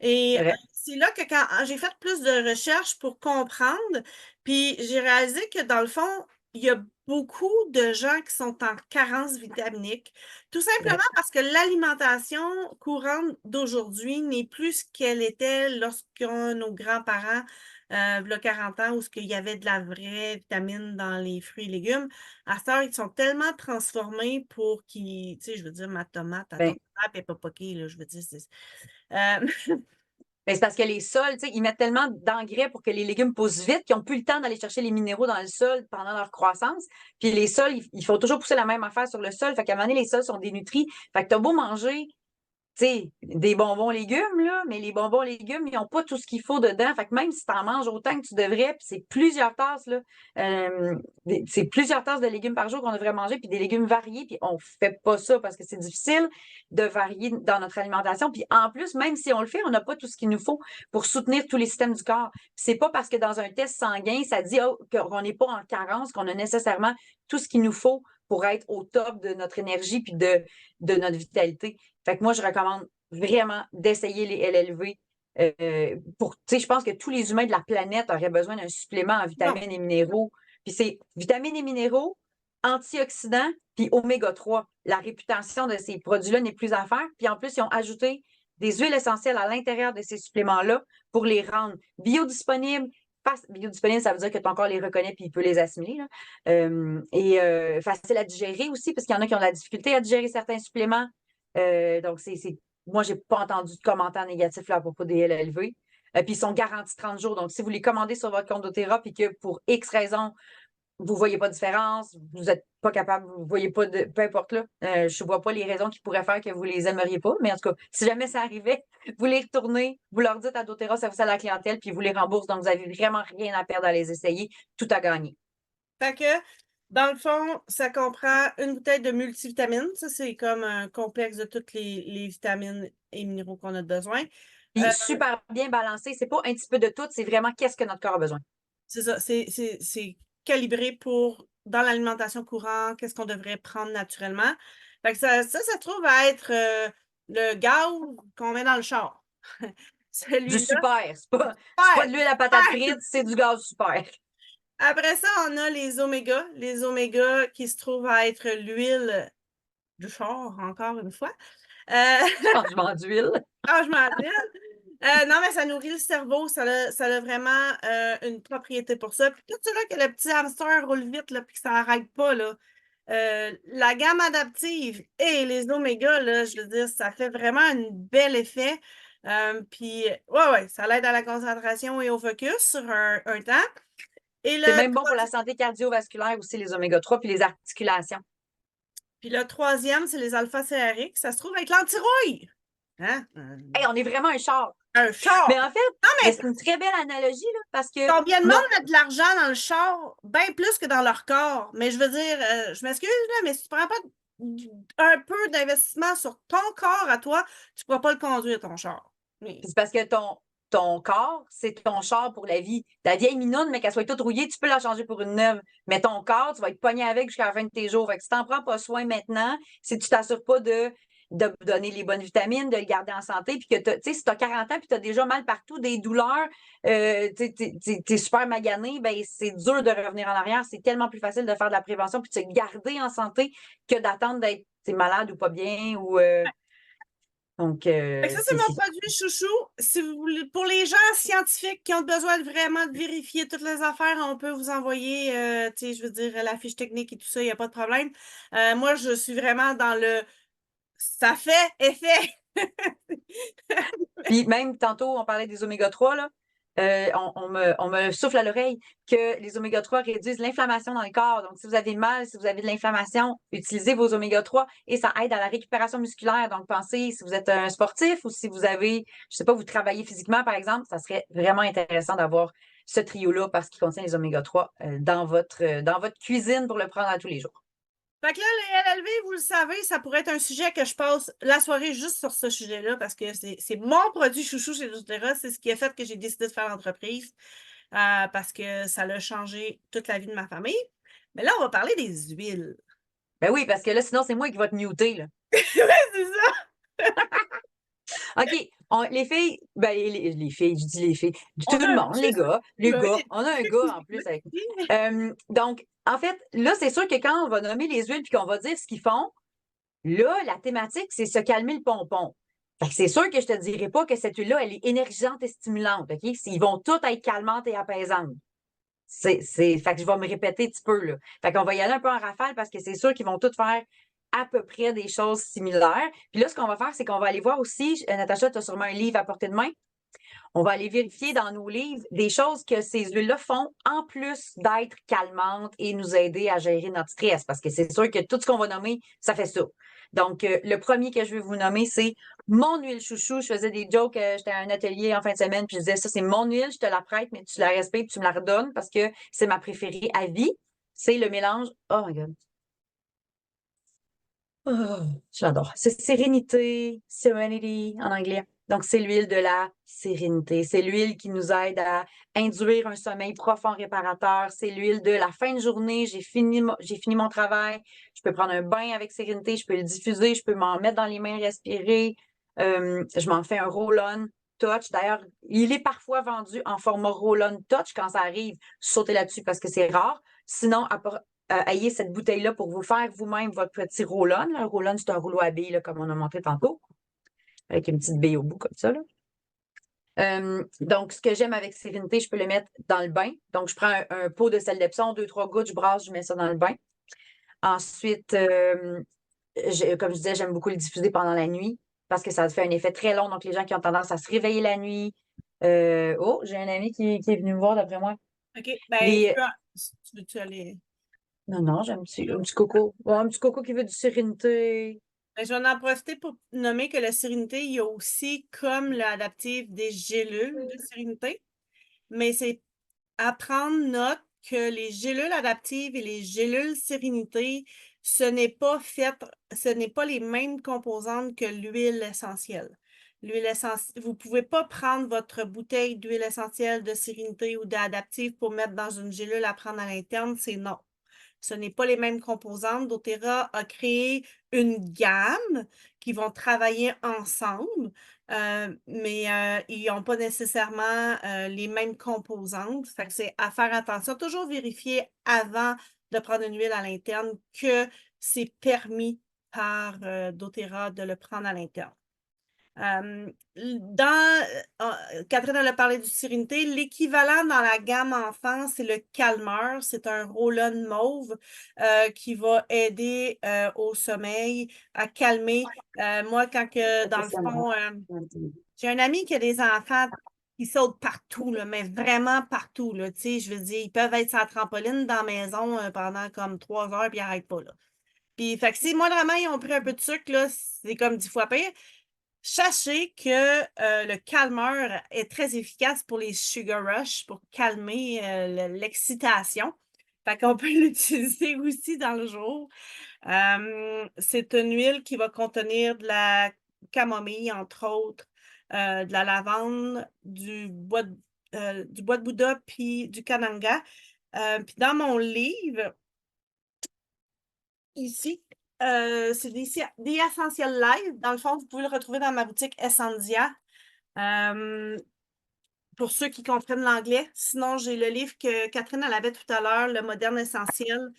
Et C'est vrai. c'est là que quand j'ai fait plus de recherches pour comprendre, puis j'ai réalisé que dans le fond, il y a beaucoup de gens qui sont en carence vitaminique, tout C'est vrai. simplement parce que l'alimentation courante d'aujourd'hui n'est plus ce qu'elle était lorsque nos grands-parents, v'là 40 ans, où ce qu'il y avait de la vraie vitamine dans les fruits et légumes. À cette heure, ils sont tellement transformés pour qu'ils, tu sais, je veux dire, ma tomate, ta Ben, tomate, elle n'est pas poquée, là, je veux dire, euh, ben, c'est parce que les sols, tu sais, ils mettent tellement d'engrais pour que les légumes poussent vite qu'ils n'ont plus le temps d'aller chercher les minéraux dans le sol pendant leur croissance. Puis les sols, ils font toujours pousser la même affaire sur le sol. Fait qu'à un moment donné, les sols sont dénutris. Fait que t'as beau manger, tu sais, des bonbons légumes, là, mais les bonbons légumes, ils n'ont pas tout ce qu'il faut dedans. Fait que même si tu en manges autant que tu devrais, puis c'est plusieurs tasses, là, c'est plusieurs tasses de légumes par jour qu'on devrait manger, puis des légumes variés, puis on fait pas ça parce que c'est difficile de varier dans notre alimentation. Puis en plus, même si on le fait, on n'a pas tout ce qu'il nous faut pour soutenir tous les systèmes du corps. C'est pas parce que dans un test sanguin, ça dit qu'on n'est pas en carence, qu'on a nécessairement tout ce qu'il nous faut pour être au top de notre énergie puis de notre vitalité. Fait que moi, je recommande vraiment d'essayer les LLV. Tu sais, je pense que tous les humains de la planète auraient besoin d'un supplément en bon. vitamines et minéraux. Puis c'est vitamines et minéraux, antioxydants, puis oméga 3. La réputation de ces produits-là n'est plus à faire. Puis en plus, ils ont ajouté des huiles essentielles à l'intérieur de ces suppléments-là pour les rendre biodisponibles. Biodisponibles, ça veut dire que ton corps les reconnaît puis il peut les assimiler. Là. Facile à digérer aussi, parce qu'il y en a qui ont de la difficulté à digérer certains suppléments. Donc, moi, j'ai pas entendu de commentaires négatifs là, à propos des LLV. Puis, ils sont garantis 30 jours. Donc, si vous les commandez sur votre compte doTERRA puis que pour X raisons, vous ne voyez pas de différence, vous n'êtes pas capable, vous ne voyez pas de. Peu importe là. Je ne vois pas les raisons qui pourraient faire que vous les aimeriez pas. Mais en tout cas, si jamais ça arrivait, vous les retournez, vous leur dites à doTERRA, ça vous à la clientèle, puis vous les remboursent. Donc, vous n'avez vraiment rien à perdre à les essayer. Tout à gagner. Fait que, dans le fond, ça comprend une bouteille de multivitamines. Ça, c'est comme un complexe de toutes les vitamines et minéraux qu'on a besoin. Puis, Euh, super bien balancé. C'est pas un petit peu de tout, c'est vraiment qu'est-ce que notre corps a besoin. c'est ça, c'est calibré pour, dans l'alimentation courante, qu'est-ce qu'on devrait prendre naturellement. Fait que ça se trouve à être le gaz qu'on met dans le char. Du Celui-là, super. C'est pas super, de l'huile à patate super. frite, c'est du gaz super. Après ça, on a les omégas. Les omégas qui se trouvent à être l'huile du char, encore une fois. Changement d'huile. Changement d'huile. Non, mais ça nourrit le cerveau, ça a vraiment une propriété pour ça. Puis tout ça, là, que le petit hamster roule vite, là, puis que ça n'arrête pas, là. La gamme adaptive et les omégas, là, je veux dire, ça fait vraiment un bel effet. Puis, ouais, ça l'aide à la concentration et au focus sur un temps. Et C'est le, même bon pour la santé cardiovasculaire aussi, les oméga 3 puis les articulations. puis le troisième, c'est les alpha-céariques. Ça se trouve avec l'antirouille. Hein? Hey, on est vraiment un char. Un char. Mais en fait, Non, mais c'est une très belle analogie, là, parce que combien de monde notre, met de l'argent dans le char? Bien plus que dans leur corps. Mais je veux dire, je m'excuse, là, mais si tu prends pas un peu d'investissement sur ton corps à toi, tu ne pourras pas le conduire, ton char. Oui. c'est parce que ton corps, c'est ton char pour la vie. Ta vieille minoune, mais qu'elle soit toute rouillée, tu peux la changer pour une neuve. Mais ton corps, tu vas être pogné avec jusqu'à la fin de tes jours. Fait que si tu n'en prends pas soin maintenant, si tu t'assures pas de donner les bonnes vitamines, de le garder en santé, puis que tu sais, si tu as 40 ans puis tu as déjà mal partout, des douleurs, tu es super magané, ben c'est dur de revenir en arrière. C'est tellement plus facile de faire de la prévention puis de se garder en santé que d'attendre d'être malade ou pas bien. Donc, Fait que ça, c'est mon produit chouchou. Si vous voulez, pour les gens scientifiques qui ont besoin vraiment de vérifier toutes les affaires, on peut vous envoyer, tu sais, je veux dire, la fiche technique et tout ça, il n'y a pas de problème. Moi, je suis vraiment dans le ça fait effet. Puis même tantôt, on parlait des oméga 3, là. On me souffle à l'oreille que les oméga 3 réduisent l'inflammation dans le corps. Donc, si vous avez mal, si vous avez de l'inflammation, utilisez vos oméga 3 et ça aide à la récupération musculaire. Donc, pensez, si vous êtes un sportif ou si vous avez, je sais pas, vous travaillez physiquement, par exemple, ça serait vraiment intéressant d'avoir ce trio-là parce qu'il contient les oméga-3 dans votre cuisine pour le prendre à tous les jours. Fait que là, les LLV, vous le savez, ça pourrait être un sujet que je passe la soirée juste sur ce sujet-là parce que c'est mon produit chouchou chez doTERRA. C'est ce qui a fait que j'ai décidé de faire l'entreprise parce que ça a changé toute la vie de ma famille. Mais là, on va parler des huiles. Ben oui, parce que là, sinon, c'est moi qui vais te muter, là. Ouais, c'est ça. OK. Les filles, ben, les filles, je dis les filles, On tout a le un monde, les gars, on a un gars en plus avec nous. mais- Donc, en fait, là, c'est sûr que quand on va nommer les huiles puis qu'on va dire ce qu'ils font, là, la thématique, c'est se calmer le pompon. Fait que c'est sûr que je te dirai pas que cette huile-là, elle est énergisante et stimulante, OK? Ils vont toutes être calmantes et apaisantes. Fait que je vais me répéter un petit peu, là. Fait qu'on va y aller un peu en rafale parce que c'est sûr qu'ils vont toutes faire à peu près des choses similaires. Puis là, ce qu'on va faire, c'est qu'on va aller voir aussi, Natacha, tu as sûrement un livre à portée de main. On va aller vérifier dans nos livres des choses que ces huiles-là font en plus d'être calmantes et nous aider à gérer notre stress. Parce que c'est sûr que tout ce qu'on va nommer, ça fait ça. Donc, le premier que je vais vous nommer, c'est mon huile chouchou. Je faisais des jokes, j'étais à un atelier en fin de semaine, puis je disais ça, c'est mon huile, je te la prête, mais tu la respectes, puis tu me la redonnes parce que c'est ma préférée à vie. C'est le mélange. Oh my God. Oh, j'adore. C'est sérénité, serenity en anglais. Donc, c'est l'huile de la sérénité. C'est l'huile qui nous aide à induire un sommeil profond réparateur. C'est l'huile de la fin de journée. J'ai fini mon travail. Je peux prendre un bain avec sérénité. Je peux le diffuser. Je peux m'en mettre dans les mains, respirer. Je m'en fais un roll-on touch. D'ailleurs, il est parfois vendu en format roll-on touch quand ça arrive. Sautez là-dessus parce que c'est rare. Sinon, ayez cette bouteille-là pour vous faire vous-même votre petit roll-on. Un roll-on, c'est un rouleau à billes, là, comme on a montré tantôt, avec une petite bille au bout comme ça. Là. Donc, ce que j'aime avec Sérénité, je peux le mettre dans le bain. Donc, je prends un pot de sel d'Epsom, 2-3 gouttes, je brasse, je mets ça dans le bain. Ensuite, comme je disais, j'aime beaucoup le diffuser pendant la nuit parce que ça fait un effet très long. Donc, les gens qui ont tendance à se réveiller la nuit. J'ai un ami qui est venu me voir d'après moi. OK. Ben, Les... tu veux-tu aller? Non, non, j'ai un petit coco. Ouais, un petit coco qui veut du Sérénité. Ben, je vais en profiter pour nommer que la sérénité, il y a aussi comme l'adaptive des gélules de sérénité, mais c'est à prendre note que les gélules adaptives et les gélules sérénité, ce n'est pas les mêmes composantes que l'huile essentielle. L'huile essentielle, vous ne pouvez pas prendre votre bouteille d'huile essentielle de sérénité ou d'adaptive pour mettre dans une gélule à prendre à l'interne, c'est non. Ce n'est pas les mêmes composantes. doTERRA a créé une gamme qui vont travailler ensemble, mais ils n'ont pas nécessairement les mêmes composantes. Fait que c'est à faire attention. Toujours vérifier avant de prendre une huile à l'interne que c'est permis par doTERRA de le prendre à l'interne. Catherine elle a parlé du Sérénité. L'équivalent dans la gamme enfant, c'est le Calmeur. C'est un roll-on mauve qui va aider au sommeil, à calmer. Moi, dans le fond, j'ai un ami qui a des enfants qui sautent partout, là, mais vraiment partout. Là, je veux dire, ils peuvent être sur la trampoline dans la maison pendant comme 3 heures puis ils n'arrêtent pas. Là. Puis, fait que si moi, vraiment, ils ont pris un peu de sucre, là, c'est comme 10 fois pire. Sachez que le calmeur est très efficace pour les sugar rush, pour calmer l'excitation. Fait qu'on peut l'utiliser aussi dans le jour. C'est une huile qui va contenir de la camomille, entre autres, de la lavande, du bois de Bouddha, puis du kananga. Puis dans mon livre, ici, c'est des Essential Live. Dans le fond, vous pouvez le retrouver dans ma boutique Essendia. Pour ceux qui comprennent l'anglais. Sinon, j'ai le livre que Catherine elle avait tout à l'heure, Le Moderne Essentiel,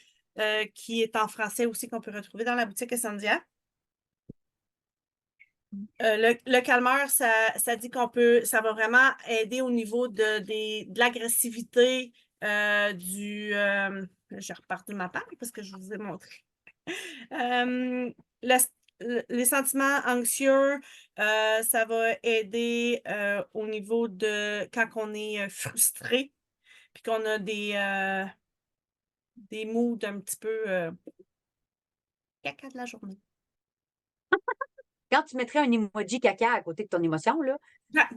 qui est en français aussi, qu'on peut retrouver dans la boutique Essendia. Le calmeur, ça dit ça va vraiment aider au niveau de l'agressivité, je repars de ma page parce que je vous ai montré. Le- les sentiments anxieux, ça va aider au niveau de quand on est frustré, puis qu'on a des moods un petit peu caca de la journée. Quand tu mettrais un emoji caca à côté de ton émotion, là, Ah,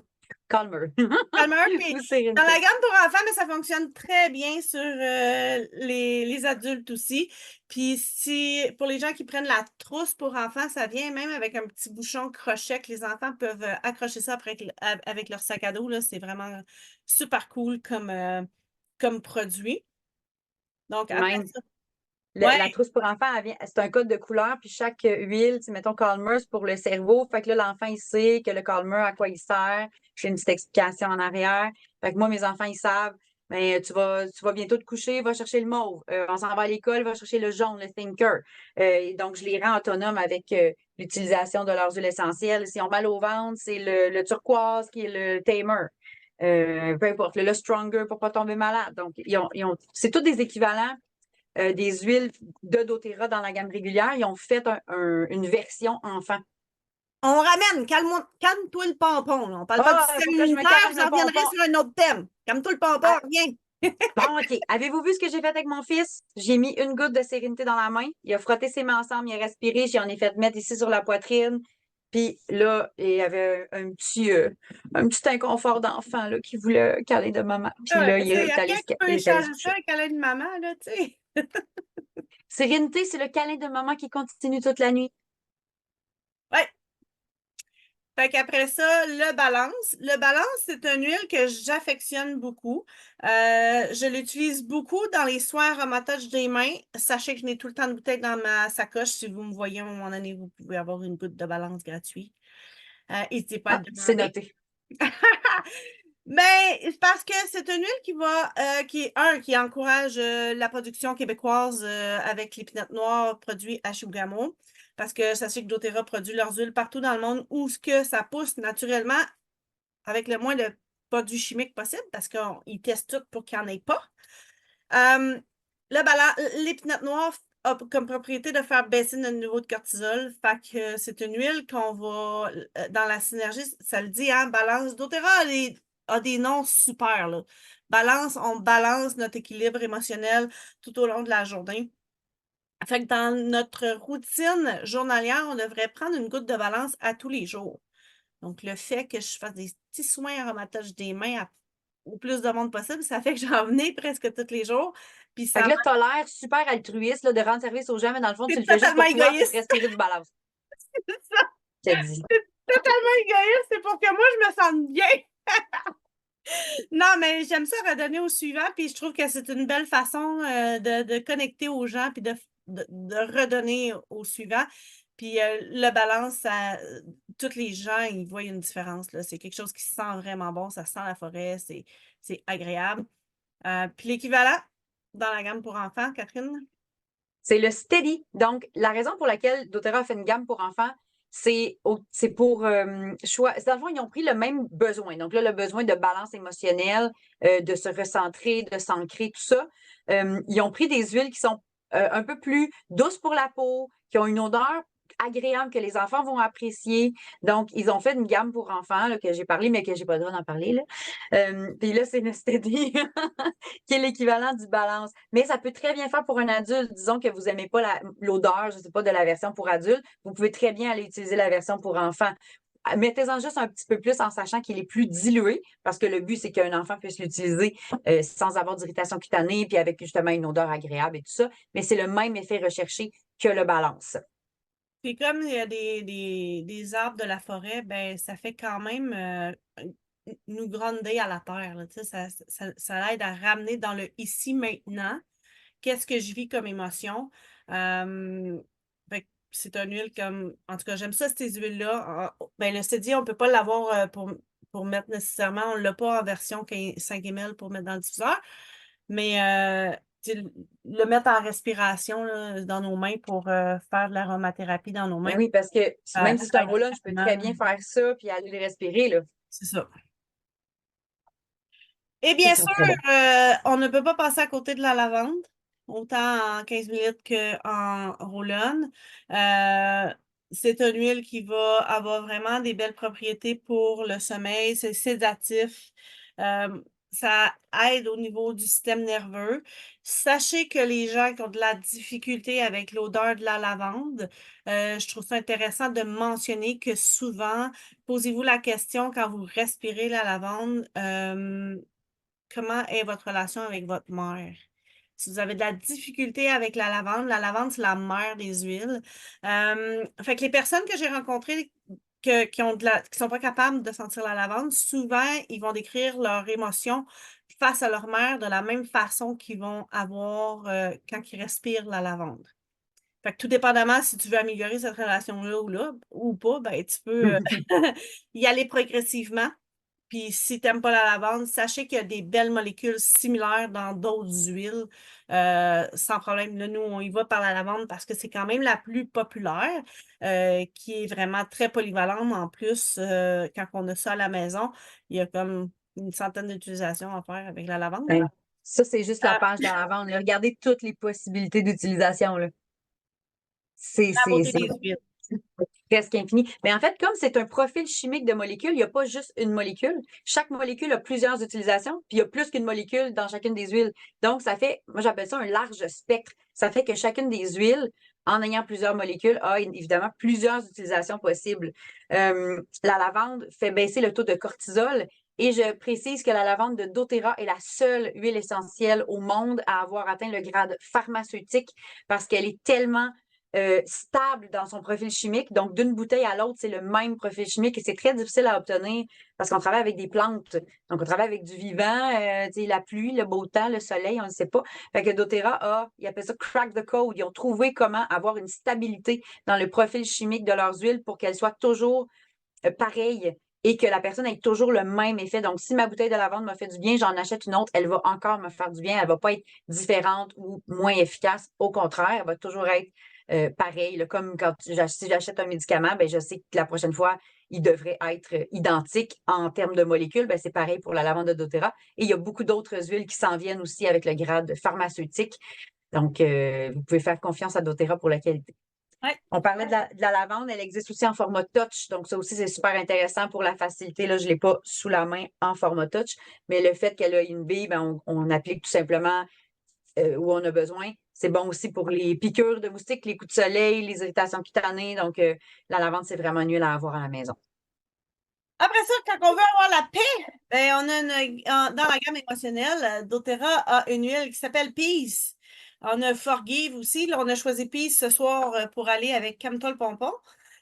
Calmer. Calmeur, puis Ou dans la sérénité. gamme pour enfants, mais ça fonctionne très bien sur les adultes aussi. Puis si pour les gens qui prennent la trousse pour enfants, ça vient même avec un petit bouchon crochet que les enfants peuvent accrocher ça après avec leur sac à dos, là. C'est vraiment super cool comme produit. Donc après Même. ça, ouais, La trousse pour enfants, c'est un code de couleur, puis chaque huile, mettons Calmer, c'est pour le cerveau. Fait que là, l'enfant, il sait que le Calmer, à quoi il sert. J'ai une petite explication en arrière. Fait que moi, mes enfants, ils savent. Mais tu vas bientôt te coucher, va chercher le mauve. On s'en va à l'école, va chercher le jaune, le Thinker. Donc, je les rends autonomes avec l'utilisation de leurs huiles essentielles. S'ils ont mal au ventre, c'est le turquoise qui est le Tamer. Peu importe, le Stronger pour pas tomber malade. Donc, c'est tous des équivalents des huiles de doTERRA dans la gamme régulière. Ils ont fait une version enfant. on ramène, calme-toi le pompon, là. On parle pas du Ah, il système faut que je me immunitaire, calme vous le en reviendrez pompon. sur un autre thème. Calme-toi le pompon, Ah, rien. bon, OK. Avez-vous vu ce que j'ai fait avec mon fils? J'ai mis une goutte de sérénité dans la main. Il a frotté ses mains ensemble, il a respiré. J'en ai fait mettre ici sur la poitrine. Puis là, il y avait un petit inconfort d'enfant là, qui voulait caler de maman. Puis là, Il y il a est allé rien qui peut il est allé se échanger ça, coucher. un câlin de maman, là, tu sais. Sérénité, c'est le câlin de maman qui continue toute la nuit. Ouais. Fait qu'après ça, le balance. Le balance, c'est une huile que j'affectionne beaucoup. Je l'utilise beaucoup dans les soins aromatouch des mains. Sachez que je n'ai tout le temps de bouteille dans ma sacoche. Si vous me voyez à un moment donné, vous pouvez avoir une goutte de balance gratuite. N'hésitez pas à Ah, le c'est demander. noté. Mais c'est parce que c'est une huile qui encourage la production québécoise avec les peanuts noirs produits à Chibougamau. Parce que sachez que doTERRA produit leurs huiles partout dans le monde où ce que ça pousse naturellement avec le moins de produits chimiques possible parce qu'ils testent tout pour qu'il n'y en ait pas. Euh, les peanuts noirs ont comme propriété de faire baisser notre niveau de cortisol. Fait que c'est une huile qu'on va, dans la synergie, ça le dit, hein, balance. doTERRA a des noms super, là. Balance, on balance notre équilibre émotionnel tout au long de la journée. Fait que dans notre routine journalière, on devrait prendre une goutte de balance à tous les jours. Donc, le fait que je fasse des petits soins aromatouch des mains au plus de monde possible, ça fait que j'en venais presque tous les jours. Puis Fait que ça là, t'as l'air super altruiste là, de rendre service aux gens, mais dans le fond, tu c'est le fais juste totalement pour toi, pour égoïste. respirer du balance. C'est ça, Je te dis. c'est totalement égoïste. C'est pour que moi, je me sente bien. Non, mais j'aime ça redonner au suivant, puis je trouve que c'est une belle façon de connecter aux gens, puis de redonner au suivant. Puis le balance, tous les gens, ils voient une différence, là. C'est quelque chose qui sent vraiment bon, ça sent la forêt, c'est agréable. Puis l'équivalent dans la gamme pour enfants, Catherine? C'est le steady. Donc, la raison pour laquelle doTERRA a fait une gamme pour enfants, c'est pour choix. Dans le fond, ils ont pris le même besoin. Donc là, le besoin de balance émotionnelle, de se recentrer, de s'ancrer, tout ça. Ils ont pris des huiles qui sont un peu plus douces pour la peau, qui ont une odeur agréable que les enfants vont apprécier. Donc, ils ont fait une gamme pour enfants là, que j'ai parlé, mais que j'ai pas le droit d'en parler. Là. Puis là, c'est le steady. Qui est l'équivalent du balance. Mais ça peut très bien faire pour un adulte. Disons que vous n'aimez pas l'odeur, je ne sais pas, de la version pour adulte. Vous pouvez très bien aller utiliser la version pour enfant. Mettez-en juste un petit peu plus en sachant qu'il est plus dilué, parce que le but, c'est qu'un enfant puisse l'utiliser sans avoir d'irritation cutanée, puis avec justement une odeur agréable et tout ça. Mais c'est le même effet recherché que le balance. Puis comme il y a des arbres de la forêt, ben ça fait quand même nous gronder à la terre, là, tu sais, ça aide à ramener dans le ici maintenant. Qu'est-ce que je vis comme émotion? Fait que c'est une huile comme. En tout cas, j'aime ça, ces huiles-là. Ben, le cédille, on ne peut pas l'avoir pour mettre nécessairement. On ne l'a pas en version 5 ml pour mettre dans le diffuseur. Mais tu sais, le mettre en respiration là, dans nos mains pour faire de l'aromathérapie dans nos Ben mains, oui, parce que même si c'est ça un aide roll-on, je peux très vraiment. bien faire ça puis aller le respirer, là. C'est ça. Et C'est bien sûr, très, très bon. on ne peut pas passer à côté de la lavande, autant en 15 minutes qu'en roll-on. C'est une huile qui va avoir vraiment des belles propriétés pour le sommeil. C'est sédatif. Euh, ça aide au niveau du système nerveux. Sachez que les gens qui ont de la difficulté avec l'odeur de la lavande, je trouve ça intéressant de mentionner que souvent, posez-vous la question quand vous respirez la lavande, comment est votre relation avec votre mère? Si vous avez de la difficulté avec la lavande, c'est la mère des huiles. Fait que les personnes que j'ai rencontrées qui sont pas capables de sentir la lavande, souvent, ils vont décrire leur émotion face à leur mère de la même façon qu'ils vont avoir quand ils respirent la lavande. Fait que tout dépendamment si tu veux améliorer cette relation-là ou pas, ben, tu peux y aller progressivement. Puis si tu n'aimes pas la lavande, sachez qu'il y a des belles molécules similaires dans d'autres huiles, sans problème. Là, nous, on y va par la lavande parce que c'est quand même la plus populaire, qui est vraiment très polyvalente. En plus, quand on a ça à la maison, il y a comme une centaine d'utilisations à faire avec la lavande. Ben, ça, c'est juste la Euh, page de la vente, là. Regardez toutes les possibilités d'utilisation, là. la beauté des huiles. Presque infini. Mais en fait, comme c'est un profil chimique de molécules, il n'y a pas juste une molécule. Chaque molécule a plusieurs utilisations, puis il y a plus qu'une molécule dans chacune des huiles. Donc, ça fait, moi j'appelle ça un large spectre. Ça fait que chacune des huiles, en ayant plusieurs molécules, a évidemment plusieurs utilisations possibles. La lavande fait baisser le taux de cortisol. Et je précise que la lavande de doTERRA est la seule huile essentielle au monde à avoir atteint le grade pharmaceutique parce qu'elle est tellement stable dans son profil chimique. Donc, d'une bouteille à l'autre, c'est le même profil chimique et c'est très difficile à obtenir parce qu'on travaille avec des plantes. Donc, on travaille avec du vivant, la pluie, le beau temps, le soleil, on ne sait pas. Fait que doTERRA ils appellent ça crack the code. Ils ont trouvé comment avoir une stabilité dans le profil chimique de leurs huiles pour qu'elles soient toujours pareilles et que la personne ait toujours le même effet. Donc, si ma bouteille de lavande m'a fait du bien, j'en achète une autre, elle va encore me faire du bien. Elle ne va pas être différente ou moins efficace. Au contraire, elle va toujours être pareil. Là, comme quand si j'achète un médicament, ben, je sais que la prochaine fois, il devrait être identique en termes de molécules. Ben, c'est pareil pour la lavande de doTERRA. Et il y a beaucoup d'autres huiles qui s'en viennent aussi avec le grade pharmaceutique. Donc, vous pouvez faire confiance à doTERRA pour la qualité. Ouais. On parlait de la lavande, elle existe aussi en format touch. Donc, ça aussi, c'est super intéressant pour la facilité. Là, je ne l'ai pas sous la main en format touch, mais le fait qu'elle a une bille, ben, on applique tout simplement où on a besoin. C'est bon aussi pour les piqûres de moustiques, les coups de soleil, les irritations cutanées. Donc, la lavande, c'est vraiment nul à avoir à la maison. Après ça, quand on veut avoir la paix, ben, on a dans la gamme émotionnelle, doTERRA a une huile qui s'appelle Peace. On a Forgive aussi. Là, on a choisi Peace ce soir pour aller avec Calme-toi le pompon.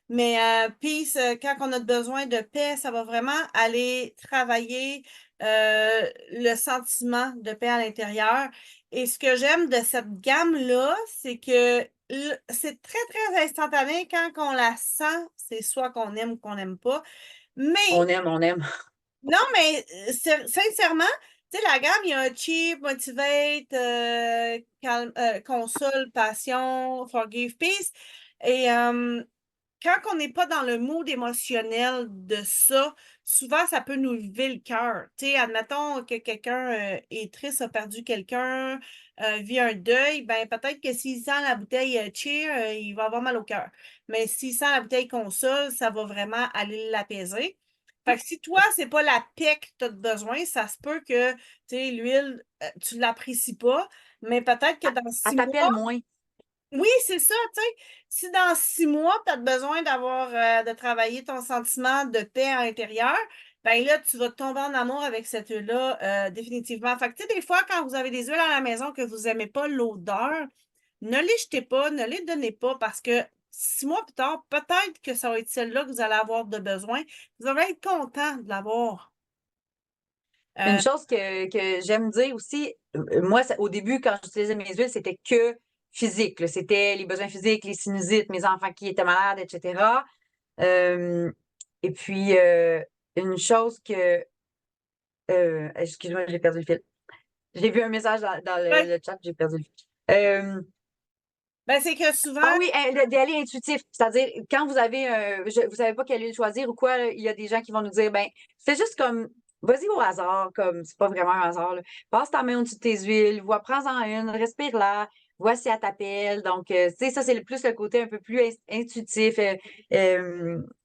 Mais Peace, quand on a besoin de paix, ça va vraiment aller travailler le sentiment de paix à l'intérieur. Et ce que j'aime de cette gamme-là, c'est que c'est très, très instantané. Quand on la sent, c'est soit qu'on aime ou qu'on n'aime pas. On Mais aime, on aime. non, mais sincèrement, tu sais, la gamme, il y a un Cheap, Motivate, Console, Passion, Forgive, Peace. Et quand on n'est pas dans le mood émotionnel de ça, souvent, ça peut nous lever le cœur. Tu sais, admettons que quelqu'un est triste, a perdu quelqu'un, vit un deuil, ben peut-être que s'il sent la bouteille Cheer, il va avoir mal au cœur. Mais s'il sent la bouteille Console, ça va vraiment aller l'apaiser. Fait que si toi, c'est pas la paix que tu as besoin, ça se peut que, tu sais, l'huile, tu l'apprécies pas, mais peut-être que dans Elle 6 mois, t'appelle moins. oui, c'est ça, tu sais, si dans 6 mois, tu as besoin de travailler ton sentiment de paix à l'intérieur, ben là, tu vas tomber en amour avec cette huile-là, définitivement. Fait que, tu sais, des fois, quand vous avez des huiles à la maison que vous n'aimez pas l'odeur, ne les jetez pas, ne les donnez pas parce que 6 mois plus tard, peut-être que ça va être celle-là que vous allez avoir de besoin. Vous allez être content de l'avoir. Une Euh, chose que j'aime dire aussi, moi, au début, quand j'utilisais mes huiles, c'était que physique, là. C'était les besoins physiques, les sinusites, mes enfants qui étaient malades, etc. Euh, et puis, une chose que... excuse-moi, j'ai perdu le fil. J'ai vu un message dans ouais. le chat, j'ai perdu le fil. Euh, Ben, c'est que souvent, ah oui, d'aller intuitif. C'est-à-dire, quand vous avez vous savez pas quelle huile choisir ou quoi, là, il y a des gens qui vont nous dire, ben, c'est juste comme, vas-y au hasard, comme, c'est pas vraiment un hasard, là. Passe ta main au-dessus de tes huiles, prends-en une, respire-la, vois si elle t'appelle. Donc, tu sais, ça, c'est plus le côté un peu plus intuitif,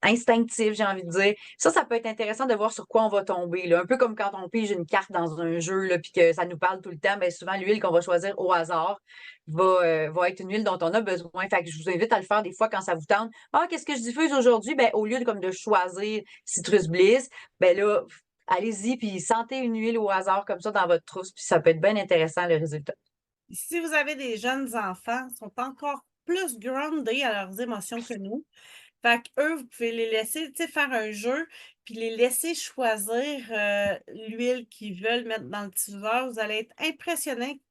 instinctif, j'ai envie de dire. Ça peut être intéressant de voir sur quoi on va tomber, là. Un peu comme quand on pige une carte dans un jeu, là, puis que ça nous parle tout le temps, bien souvent, l'huile qu'on va choisir au hasard va être une huile dont on a besoin. Fait que je vous invite à le faire des fois quand ça vous tente. Ah, qu'est-ce que je diffuse aujourd'hui? Ben, au lieu de choisir Citrus Bliss, ben là, allez-y, puis sentez une huile au hasard comme ça dans votre trousse, puis ça peut être bien intéressant le résultat. Si vous avez des jeunes enfants, ils sont encore plus groundés à leurs émotions que nous. Fait qu'eux, vous pouvez les laisser, tu sais, faire un jeu, puis les laisser choisir l'huile qu'ils veulent mettre dans le diffuseur. Vous allez être impressionné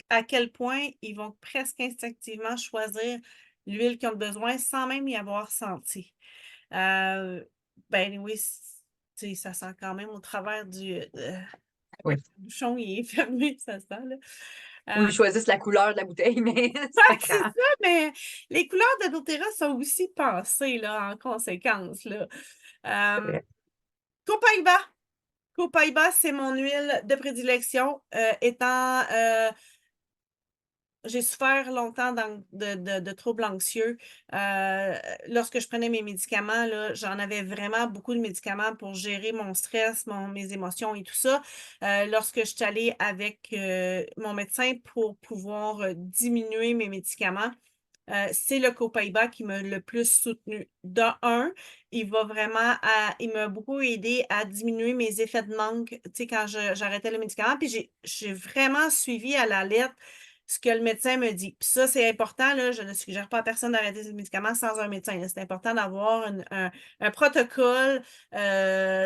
à quel point ils vont presque instinctivement choisir l'huile qu'ils ont besoin sans même y avoir senti. Ben oui, tu sais, ça sent quand même au travers Oui. le bouchon, il est fermé, ça sent, là. Ou ils choisissent la couleur de la bouteille, mais c'est pas C'est grave. ça, mais les couleurs de doTERRA sont aussi pensées, là, en conséquence, là. C'est Euh, vrai. Copaiba. Copaiba, c'est mon huile de prédilection. J'ai souffert longtemps de troubles anxieux. Lorsque je prenais mes médicaments, là, j'en avais vraiment beaucoup de médicaments pour gérer mon stress, mes émotions et tout ça. Lorsque je suis allée avec mon médecin pour pouvoir diminuer mes médicaments, c'est le Copaiba qui m'a le plus soutenu. De un, il m'a beaucoup aidé à diminuer mes effets de manque, tu sais, quand j'arrêtais le médicament. Puis j'ai vraiment suivi à la lettre ce que le médecin me dit. Puis ça, c'est important, là. Je ne suggère pas à personne d'arrêter ses médicaments sans un médecin, là. C'est important d'avoir un protocole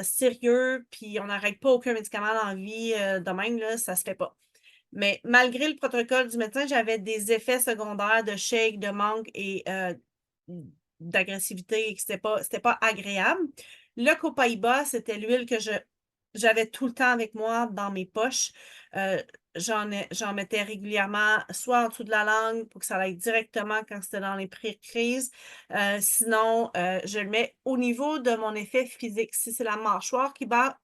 sérieux, puis on n'arrête pas aucun médicament dans la vie de même, là, ça se fait pas. Mais malgré le protocole du médecin, j'avais des effets secondaires de shake, de manque et d'agressivité et que c'était pas agréable. Le Copaiba, c'était l'huile que j'avais tout le temps avec moi dans mes poches. Euh, j'en mettais régulièrement, soit en dessous de la langue pour que ça aille directement quand c'était dans les pré-crises. Sinon, je le mets au niveau de mon effet physique. Si c'est la mâchoire qui barre,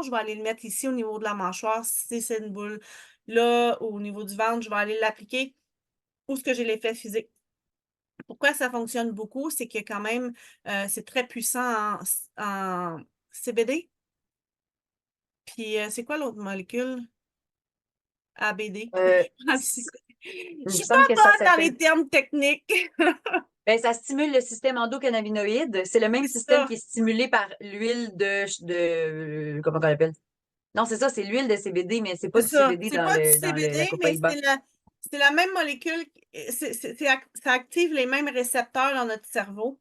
je vais aller le mettre ici au niveau de la mâchoire. Si c'est une boule là, au niveau du ventre, je vais aller l'appliquer où est-ce que j'ai l'effet physique. Pourquoi ça fonctionne beaucoup? C'est que quand même, c'est très puissant en CBD. Puis, c'est quoi l'autre molécule? ABD. Euh, Je il me suis pas semble que ça bonne dans les s'appelle. termes techniques. Ben, ça stimule le système endocannabinoïde. C'est le même C'est système ça. qui est stimulé par l'huile comment on l'appelle? Non, c'est ça, c'est l'huile de CBD, mais c'est pas C'est du ça. CBD C'est pas du la CBD, mais copaïba. c'est la même molécule. Ça active les mêmes récepteurs dans notre cerveau.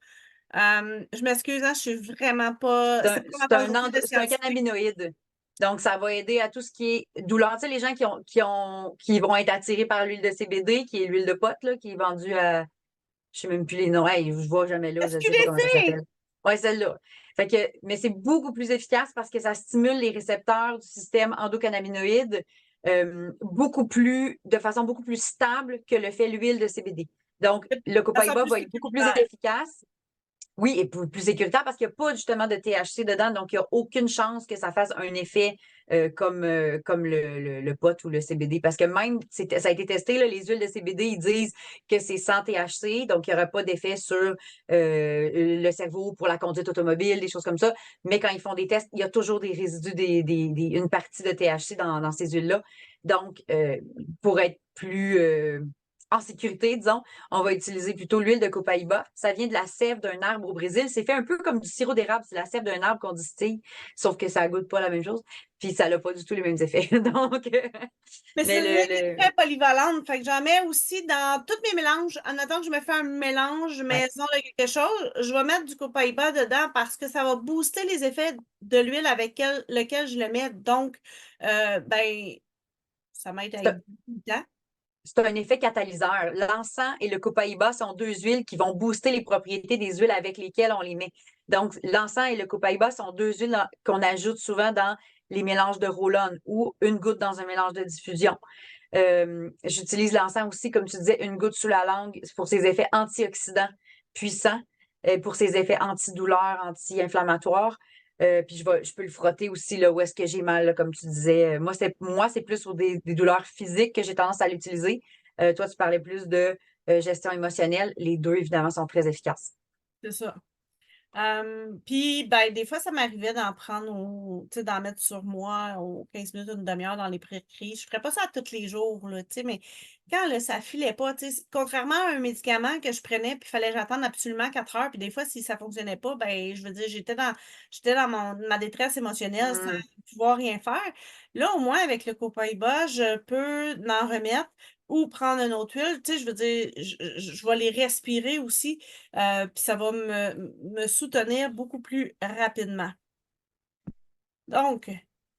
Je m'excuse, hein, je suis vraiment pas. C'est pas ma tasse de thé de C'est un scientifique. cannabinoïde. Donc, ça va aider à tout ce qui est douleur. Tu sais, les gens qui vont être attirés par l'huile de CBD, qui est l'huile de pote, là, qui est vendue à, je sais même plus les noms. Hey, je vois jamais là, je sais pas comment ça SQDC! s'appelle. Ouais, celle-là. Mais c'est beaucoup plus efficace parce que ça stimule les récepteurs du système endocannabinoïde de façon beaucoup plus stable que le fait l'huile de CBD. Donc, De le façon copaïba plus va être beaucoup plus sécuritaire. efficace. Oui, et plus sécuritaire parce qu'il n'y a pas justement de THC dedans, donc il n'y a aucune chance que ça fasse un effet comme le pot ou le CBD. Parce que même, ça a été testé, là, les huiles de CBD, ils disent que c'est sans THC, donc il n'y aura pas d'effet sur le cerveau pour la conduite automobile, des choses comme ça. Mais quand ils font des tests, il y a toujours des résidus, une partie de THC dans ces huiles-là. Donc, pour être plus en sécurité, disons, on va utiliser plutôt l'huile de copaïba. Ça vient de la sève d'un arbre au Brésil. C'est fait un peu comme du sirop d'érable. C'est la sève d'un arbre qu'on distille, sauf que ça goûte pas la même chose. Puis ça n'a pas du tout les mêmes effets. Donc, Mais c'est mais une huile qui est très polyvalente. Fait que j'en mets aussi dans tous mes mélanges. En attendant que je me fais un mélange ouais. maison de quelque chose, je vais mettre du copaïba dedans parce que ça va booster les effets de l'huile avec lequel je le mets. Donc, ben, ça m'aide à C'est être un, dedans. c'est un effet catalyseur. L'encens et le copaïba sont deux huiles qui vont booster les propriétés des huiles avec lesquelles on les met. Donc, l'encens et le copaïba sont deux huiles qu'on ajoute souvent dans les mélanges de roll-on ou une goutte dans un mélange de diffusion. J'utilise l'encens aussi, comme tu disais, une goutte sous la langue pour ses effets antioxydants puissants, pour ses effets antidouleurs, anti-inflammatoires. Puis je peux le frotter aussi là, où est-ce que j'ai mal, là, comme tu disais. Moi, c'est plus pour des douleurs physiques que j'ai tendance à l'utiliser. Toi, tu parlais plus de gestion émotionnelle. Les deux, évidemment, sont très efficaces. C'est ça. Puis, ben, des fois, ça m'arrivait d'en prendre, tu sais, d'en mettre sur moi aux 15 minutes, une demi-heure dans les pré-crises. Je ne ferais pas ça tous les jours, là, tu sais, mais quand là, ça filait pas, tu sais, contrairement à un médicament que je prenais, puis il fallait que j'attende absolument 4 heures, puis des fois, si ça ne fonctionnait pas, ben, je veux dire, j'étais dans ma détresse émotionnelle sans Mm. pouvoir rien faire. Là, au moins, avec le Copaiba, je peux en remettre ou prendre une autre huile, tu sais, je veux dire, je vais les respirer aussi. Puis ça va me soutenir beaucoup plus rapidement. Donc,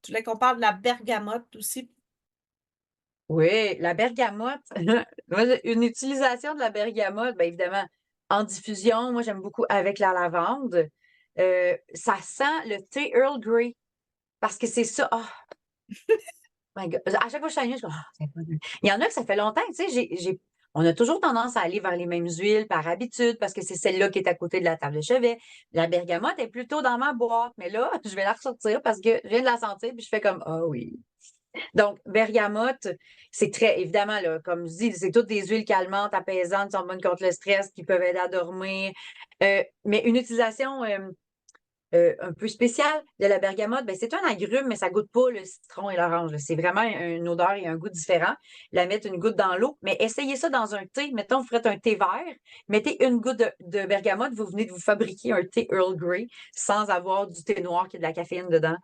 tu voulais qu'on parle de la bergamote aussi. Oui, la bergamote. Moi, une utilisation de la bergamote, bien évidemment, en diffusion, moi, j'aime beaucoup avec la lavande. Ça sent le thé Earl Grey parce que c'est ça. Oh, my God. À chaque fois que je suis je dis, ah, c'est pas bon. Il y en a que ça fait longtemps, tu sais, on a toujours tendance à aller vers les mêmes huiles par habitude parce que c'est celle-là qui est à côté de la table de chevet. La bergamote est plutôt dans ma boîte, mais là, je vais la ressortir parce que je viens de la sentir puis je fais comme, ah oui. Donc, bergamote, c'est très, évidemment, là, comme je dis, c'est toutes des huiles calmantes, apaisantes, qui sont bonnes contre le stress, qui peuvent aider à dormir. Mais une utilisation un peu spéciale de la bergamote, ben, c'est un agrume, mais ça goûte pas le citron et l'orange. C'est vraiment une odeur et un goût différent. La mettre une goutte dans l'eau, mais essayez ça dans un thé. Mettons, vous faites un thé vert, mettez une goutte de bergamote, vous venez de vous fabriquer un thé Earl Grey sans avoir du thé noir qui a de la caféine dedans.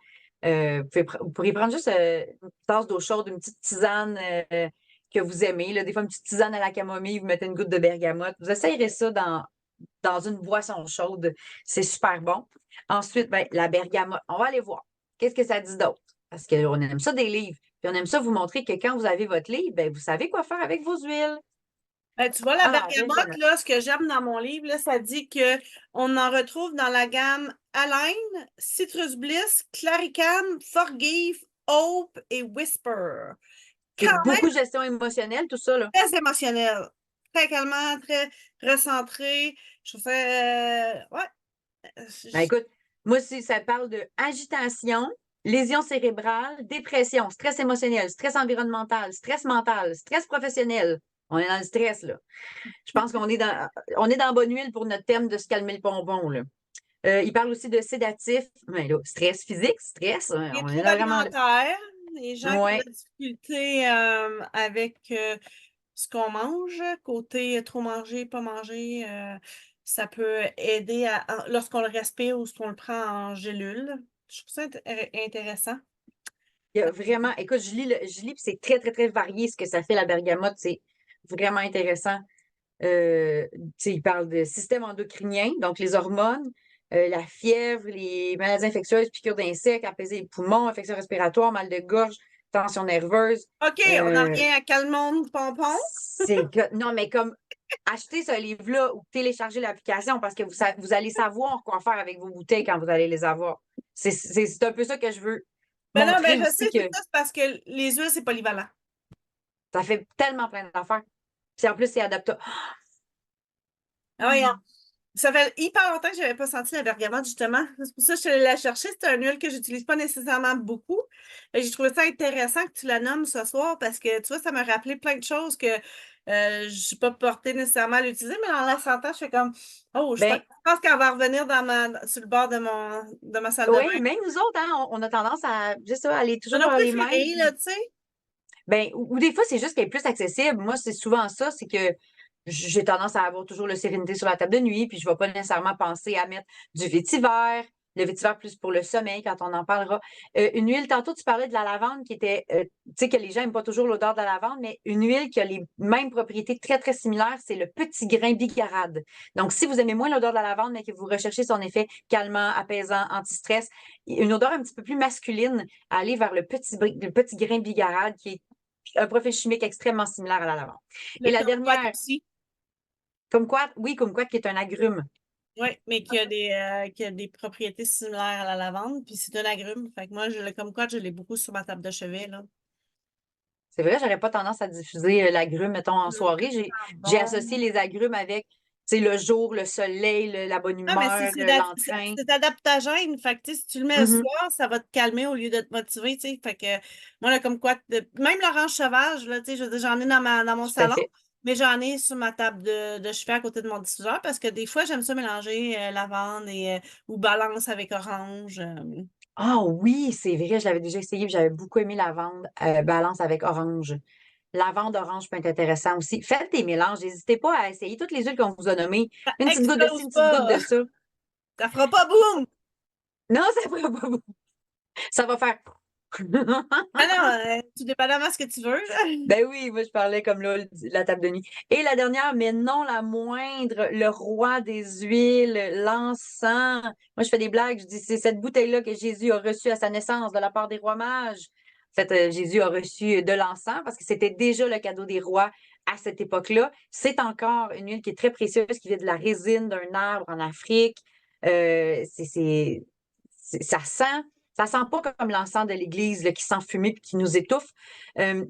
Vous pourriez prendre juste une tasse d'eau chaude, une petite tisane que vous aimez. Là. Des fois, une petite tisane à la camomille, vous mettez une goutte de bergamote. Vous essayerez ça dans une boisson chaude. C'est super bon. Ensuite, ben, la bergamote. On va aller voir. Qu'est-ce que ça dit d'autre? Parce qu'on aime ça des livres. Puis on aime ça vous montrer que quand vous avez votre livre, ben, vous savez quoi faire avec vos huiles. Ben, tu vois, la Alors, bergamote, bergamote. là, ce que j'aime dans mon livre, là, ça dit que on en retrouve dans la gamme Align, Citrus Bliss, Claricam, Forgive, Hope et Whisper. C'est Quand beaucoup de gestion émotionnelle, tout ça, là. très émotionnel, très calmant, très recentré. Je trouve ça, ouais. Ben, écoute, moi, si ça parle de agitation, lésion cérébrale, dépression, stress émotionnel, stress environnemental, stress mental, stress professionnel. On est dans le stress, là. Je pense qu'on est dans bonne huile pour notre thème de se calmer le pompon, là. Il parle aussi de sédatifs. Mais là, stress physique, stress, hein, Les on est troubles vraiment là. alimentaires, les gens qui ont de Ouais. la difficulté avec ce qu'on mange, côté trop manger, pas manger, ça peut aider lorsqu'on le respire ou lorsqu'on le prend en gélule. Je trouve ça intéressant. Il y a vraiment, écoute, je lis, puis c'est très, très, très varié ce que ça fait la bergamote. C'est vraiment intéressant. Tu sais, il parle de système endocrinien, donc les hormones, la fièvre, les maladies infectieuses, piqûres d'insectes, apaiser les poumons, infections respiratoires, mal de gorge, tension nerveuse. OK, on en Euh, revient à Calmont Pompon. non, mais comme acheter ce livre-là ou télécharger l'application parce que vous allez savoir quoi faire avec vos bouteilles quand vous allez les avoir. C'est un peu ça que je veux Ben non, montrer ben je aussi sais, que c'est ça, c'est parce que les huiles, c'est polyvalent. ça fait tellement plein d'affaires. Puis en plus, c'est adaptable. Ah oui, ça fait hyper longtemps que je n'avais pas senti la bergamote, justement. C'est pour ça que je suis allée la chercher. C'est un huile que j'utilise pas nécessairement beaucoup. J'ai trouvé ça intéressant que tu la nommes ce soir parce que, tu vois, ça m'a rappelé plein de choses que je n'ai pas porté nécessairement à l'utiliser, mais en la sentant, je fais comme, oh, Ben, je pense qu'elle va revenir sur le bord de ma salle de oui, bain. même nous autres, hein, on a tendance à, je sais pas, aller C'est toujours nos vers les mêmes. préférés, là, tu sais. Ben, ou des fois, c'est juste qu'elle est plus accessible. Moi, c'est souvent ça, c'est que j'ai tendance à avoir toujours le sérénité sur la table de nuit, puis je ne vais pas nécessairement penser à mettre du vétiver, le vétiver plus pour le sommeil quand on en parlera. Une huile, tantôt tu parlais de la lavande qui était, tu sais que les gens n'aiment pas toujours l'odeur de la lavande, mais une huile qui a les mêmes propriétés très, très similaires, c'est le petit grain bigarade. Donc, si vous aimez moins l'odeur de la lavande, mais que vous recherchez son effet calmant, apaisant, anti-stress, une odeur un petit peu plus masculine, allez vers le petit grain bigarade qui est un profil chimique extrêmement similaire à la lavande. Le Et la kumquat dernière, aussi. comme quoi, oui, comme quoi, qui est un agrume. Oui, mais qui a des propriétés similaires à la lavande, puis c'est un agrume. Fait que moi, le kumquat, je l'ai beaucoup sur ma table de chevet, là. C'est vrai, j'aurais pas tendance à diffuser l'agrume, mettons, en soirée. J'ai Bon. associé les agrumes avec, sais, le jour, le soleil, la bonne Ah, mais humeur, l'entrain. c'est adaptogène. Fait que, tu sais, si tu le mets le Mhm. soir, ça va te calmer au lieu de te motiver, tu sais. Fait que, moi, là, comme quoi, même l'orange sauvage, là, tu sais, je veux dire, j'en ai dans mon Tout à salon, fait. mais j'en ai sur ma table de chevet à côté de mon diffuseur parce que des fois, j'aime ça mélanger lavande ou balance avec orange. Ah oui, c'est vrai, je l'avais déjà essayé, puis j'avais beaucoup aimé lavande, balance avec orange. Lavande orange peut être intéressant aussi. Faites des mélanges, n'hésitez pas à essayer toutes les huiles qu'on vous a nommées. Ça Une petite goutte de ci, explose une petite goutte pas. de ça. Ça fera pas boum! Non, ça va pas beaucoup. Ça va faire. Ah non, tout dépendamment de ce que tu veux, là. Ben oui, moi je parlais comme là, la table de nuit. Et la dernière, mais non la moindre, le roi des huiles, l'encens. Moi je fais des blagues, je dis c'est cette bouteille-là que Jésus a reçue à sa naissance de la part des rois mages. En fait, Jésus a reçu de l'encens parce que c'était déjà le cadeau des rois à cette époque-là. C'est encore une huile qui est très précieuse, qui vient de la résine d'un arbre en Afrique. Ça sent. Ça sent pas comme l'encens de l'église là, qui sent fumé et qui nous étouffe.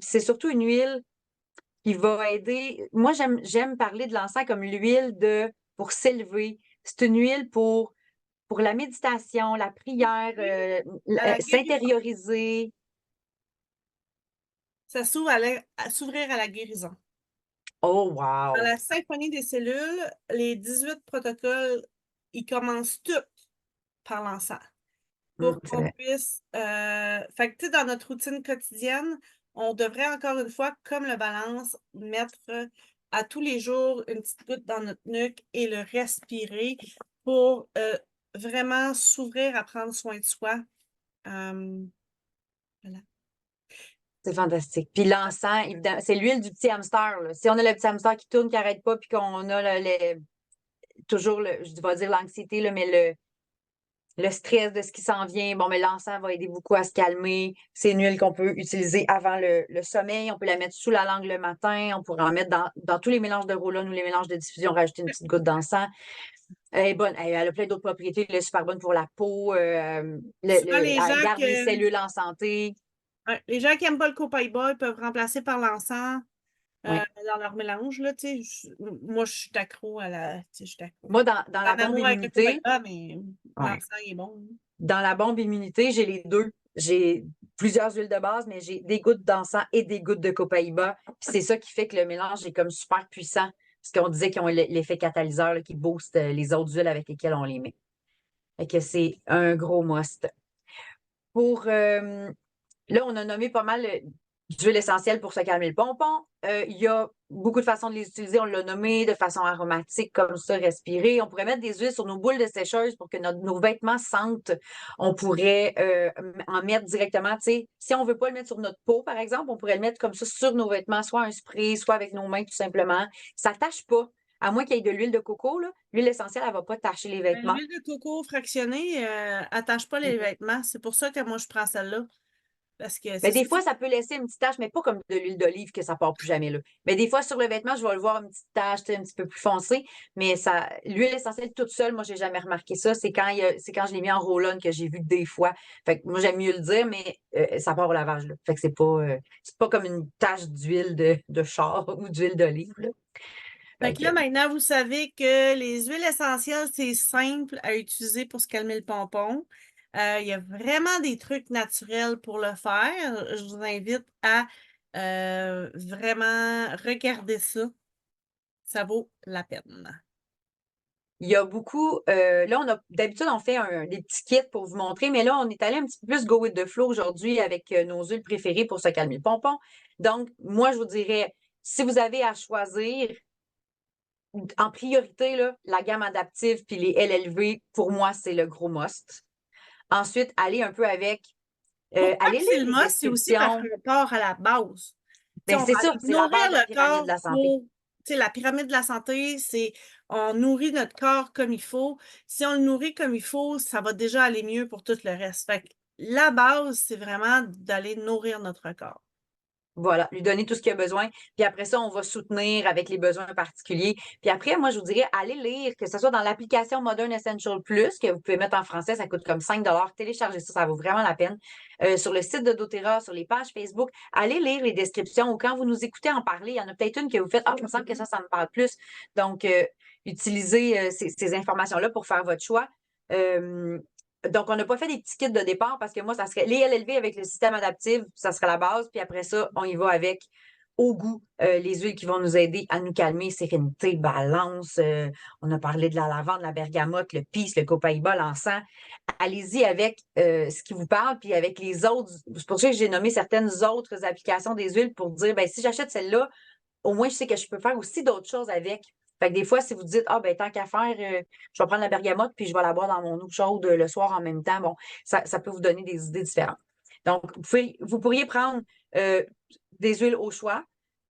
C'est surtout une huile qui va aider. Moi, j'aime parler de l'encens comme l'huile pour s'élever. C'est une huile pour la méditation, la prière, Oui, à la guérison. s'intérioriser. Ça s'ouvre à s'ouvrir à la guérison. Oh, Dans wow! la symphonie des cellules, les 18 protocoles, ils commencent tous par l'encens pour C'est qu'on vrai. puisse. Fait que, tu sais, dans notre routine quotidienne, on devrait encore une fois, comme le balance, mettre à tous les jours une petite goutte dans notre nuque et le respirer pour vraiment s'ouvrir à prendre soin de soi. Euh, voilà. C'est fantastique. Puis l'encens, évidemment, c'est l'huile du petit hamster, là. Si on a le petit hamster qui tourne, qui n'arrête pas, puis qu'on a toujours, je vais dire l'anxiété, là, mais le stress de ce qui s'en vient, bon, mais l'encens va aider beaucoup à se calmer. C'est une huile qu'on peut utiliser avant le sommeil. On peut la mettre sous la langue le matin. On pourrait en mettre dans tous les mélanges de roll-on ou les mélanges de diffusion, rajouter une petite goutte d'encens. Elle est bonne. Elle a plein d'autres propriétés. Elle est super bonne pour la peau. Souvent, Elle garde les cellules en santé. ouais, les gens qui n'aiment pas le copaïba, ils peuvent remplacer par l'encens Oui. dans leur mélange, là, tu sais. Moi, je suis accro tu sais, je suis accro. Moi, dans la En bombe amour avec le immunité, copaïba, mais ouais. l'encens, il est bon. Dans la bombe immunité, j'ai les deux. J'ai plusieurs huiles de base, mais j'ai des gouttes d'encens et des gouttes de copaïba. Puis c'est ça qui fait que le mélange est comme super puissant. Parce qu'on disait qu'ils ont l'effet catalyseur là, qui booste les autres huiles avec lesquelles on les met. Fait que c'est un gros must. Pour Là, on a nommé pas mal d'huiles essentielles pour se calmer le pompon. Il y a beaucoup de façons de les utiliser. On l'a nommé de façon aromatique, comme ça, respirer. On pourrait mettre des huiles sur nos boules de sécheuse pour que nos vêtements sentent. On pourrait en mettre directement, tu sais, si on ne veut pas le mettre sur notre peau, par exemple, on pourrait le mettre comme ça sur nos vêtements, soit un spray, soit avec nos mains, tout simplement. Ça ne tâche pas. À moins qu'il y ait de l'huile de coco, là, l'huile essentielle, elle ne va pas tacher les Ben, vêtements. l'huile de coco fractionnée attache pas les vêtements. C'est pour ça que moi, je prends celle-là. Parce que Mais c'est des ça. fois, ça peut laisser une petite tache, mais pas comme de l'huile d'olive que ça part plus jamais, là. Mais des fois, sur le vêtement, je vais le voir une petite tache, tu sais, un petit peu plus foncée. Mais ça, l'huile essentielle toute seule, moi, j'ai jamais remarqué ça. C'est quand je l'ai mis en roll-on que j'ai vu des fois. Fait que moi, j'aime mieux le dire, mais ça part au lavage, là. Fait que c'est pas comme une tache d'huile de char ou d'huile d'olive, là. Fait Fait que que, là, maintenant, vous savez que les huiles essentielles, c'est simple à utiliser pour se calmer le pompon. Il y a vraiment des trucs naturels pour le faire. Je vous invite à vraiment regarder ça. Ça vaut la peine. il y a beaucoup. Là, d'habitude, on fait des petits kits pour vous montrer, mais là, on est allé un petit peu plus go with the flow aujourd'hui avec nos huiles préférées pour se calmer le pompon. Donc, moi, je vous dirais, si vous avez à choisir, en priorité, là, la gamme adaptive puis les LLV, pour moi, c'est le gros must. Ensuite, allez un peu avec. Pourquoi que Allez c'est lire le les must? C'est aussi parce descriptions. qu'on part à la base. Tu sais, Ben, on c'est parle ça, de c'est la nourrir base de la le pyramide de corps la santé. pour, tu sais, la pyramide de la santé, c'est on nourrit notre corps comme il faut. Si on le nourrit comme il faut, ça va déjà aller mieux pour tout le reste. Fait que la base, c'est vraiment d'aller nourrir notre corps. Voilà, lui donner tout ce qu'il a besoin. Puis après ça, on va soutenir avec les besoins particuliers. Puis après, moi, je vous dirais, allez lire, que ce soit dans l'application Modern Essential Plus, que vous pouvez mettre en français, ça coûte comme 5 $. Téléchargez ça, ça vaut vraiment la peine. Sur le site de doTERRA, sur les pages Facebook, allez lire les descriptions ou quand vous nous écoutez en parler, il y en a peut-être une que vous faites, ah, il me semble que ça me parle plus. Donc, utilisez ces informations-là pour faire votre choix. Donc, on n'a pas fait des petits kits de départ parce que moi, ça serait les LLV avec le système adaptif, ça serait la base. Puis après ça, on y va avec au goût les huiles qui vont nous aider à nous calmer, sérénité, balance. On a parlé de la lavande, la bergamote, le peace, le copaïba, l'encens. Allez-y avec ce qui vous parle, puis avec les autres. C'est pour ça que j'ai nommé certaines autres applications des huiles pour dire, ben si j'achète celle-là, au moins, je sais que je peux faire aussi d'autres choses avec. Fait que des fois, si vous dites, ah, ben, tant qu'à faire, je vais prendre la bergamote puis je vais la boire dans mon eau chaude le soir en même temps, bon, ça peut vous donner des idées différentes. Donc, vous pourriez prendre des huiles au choix.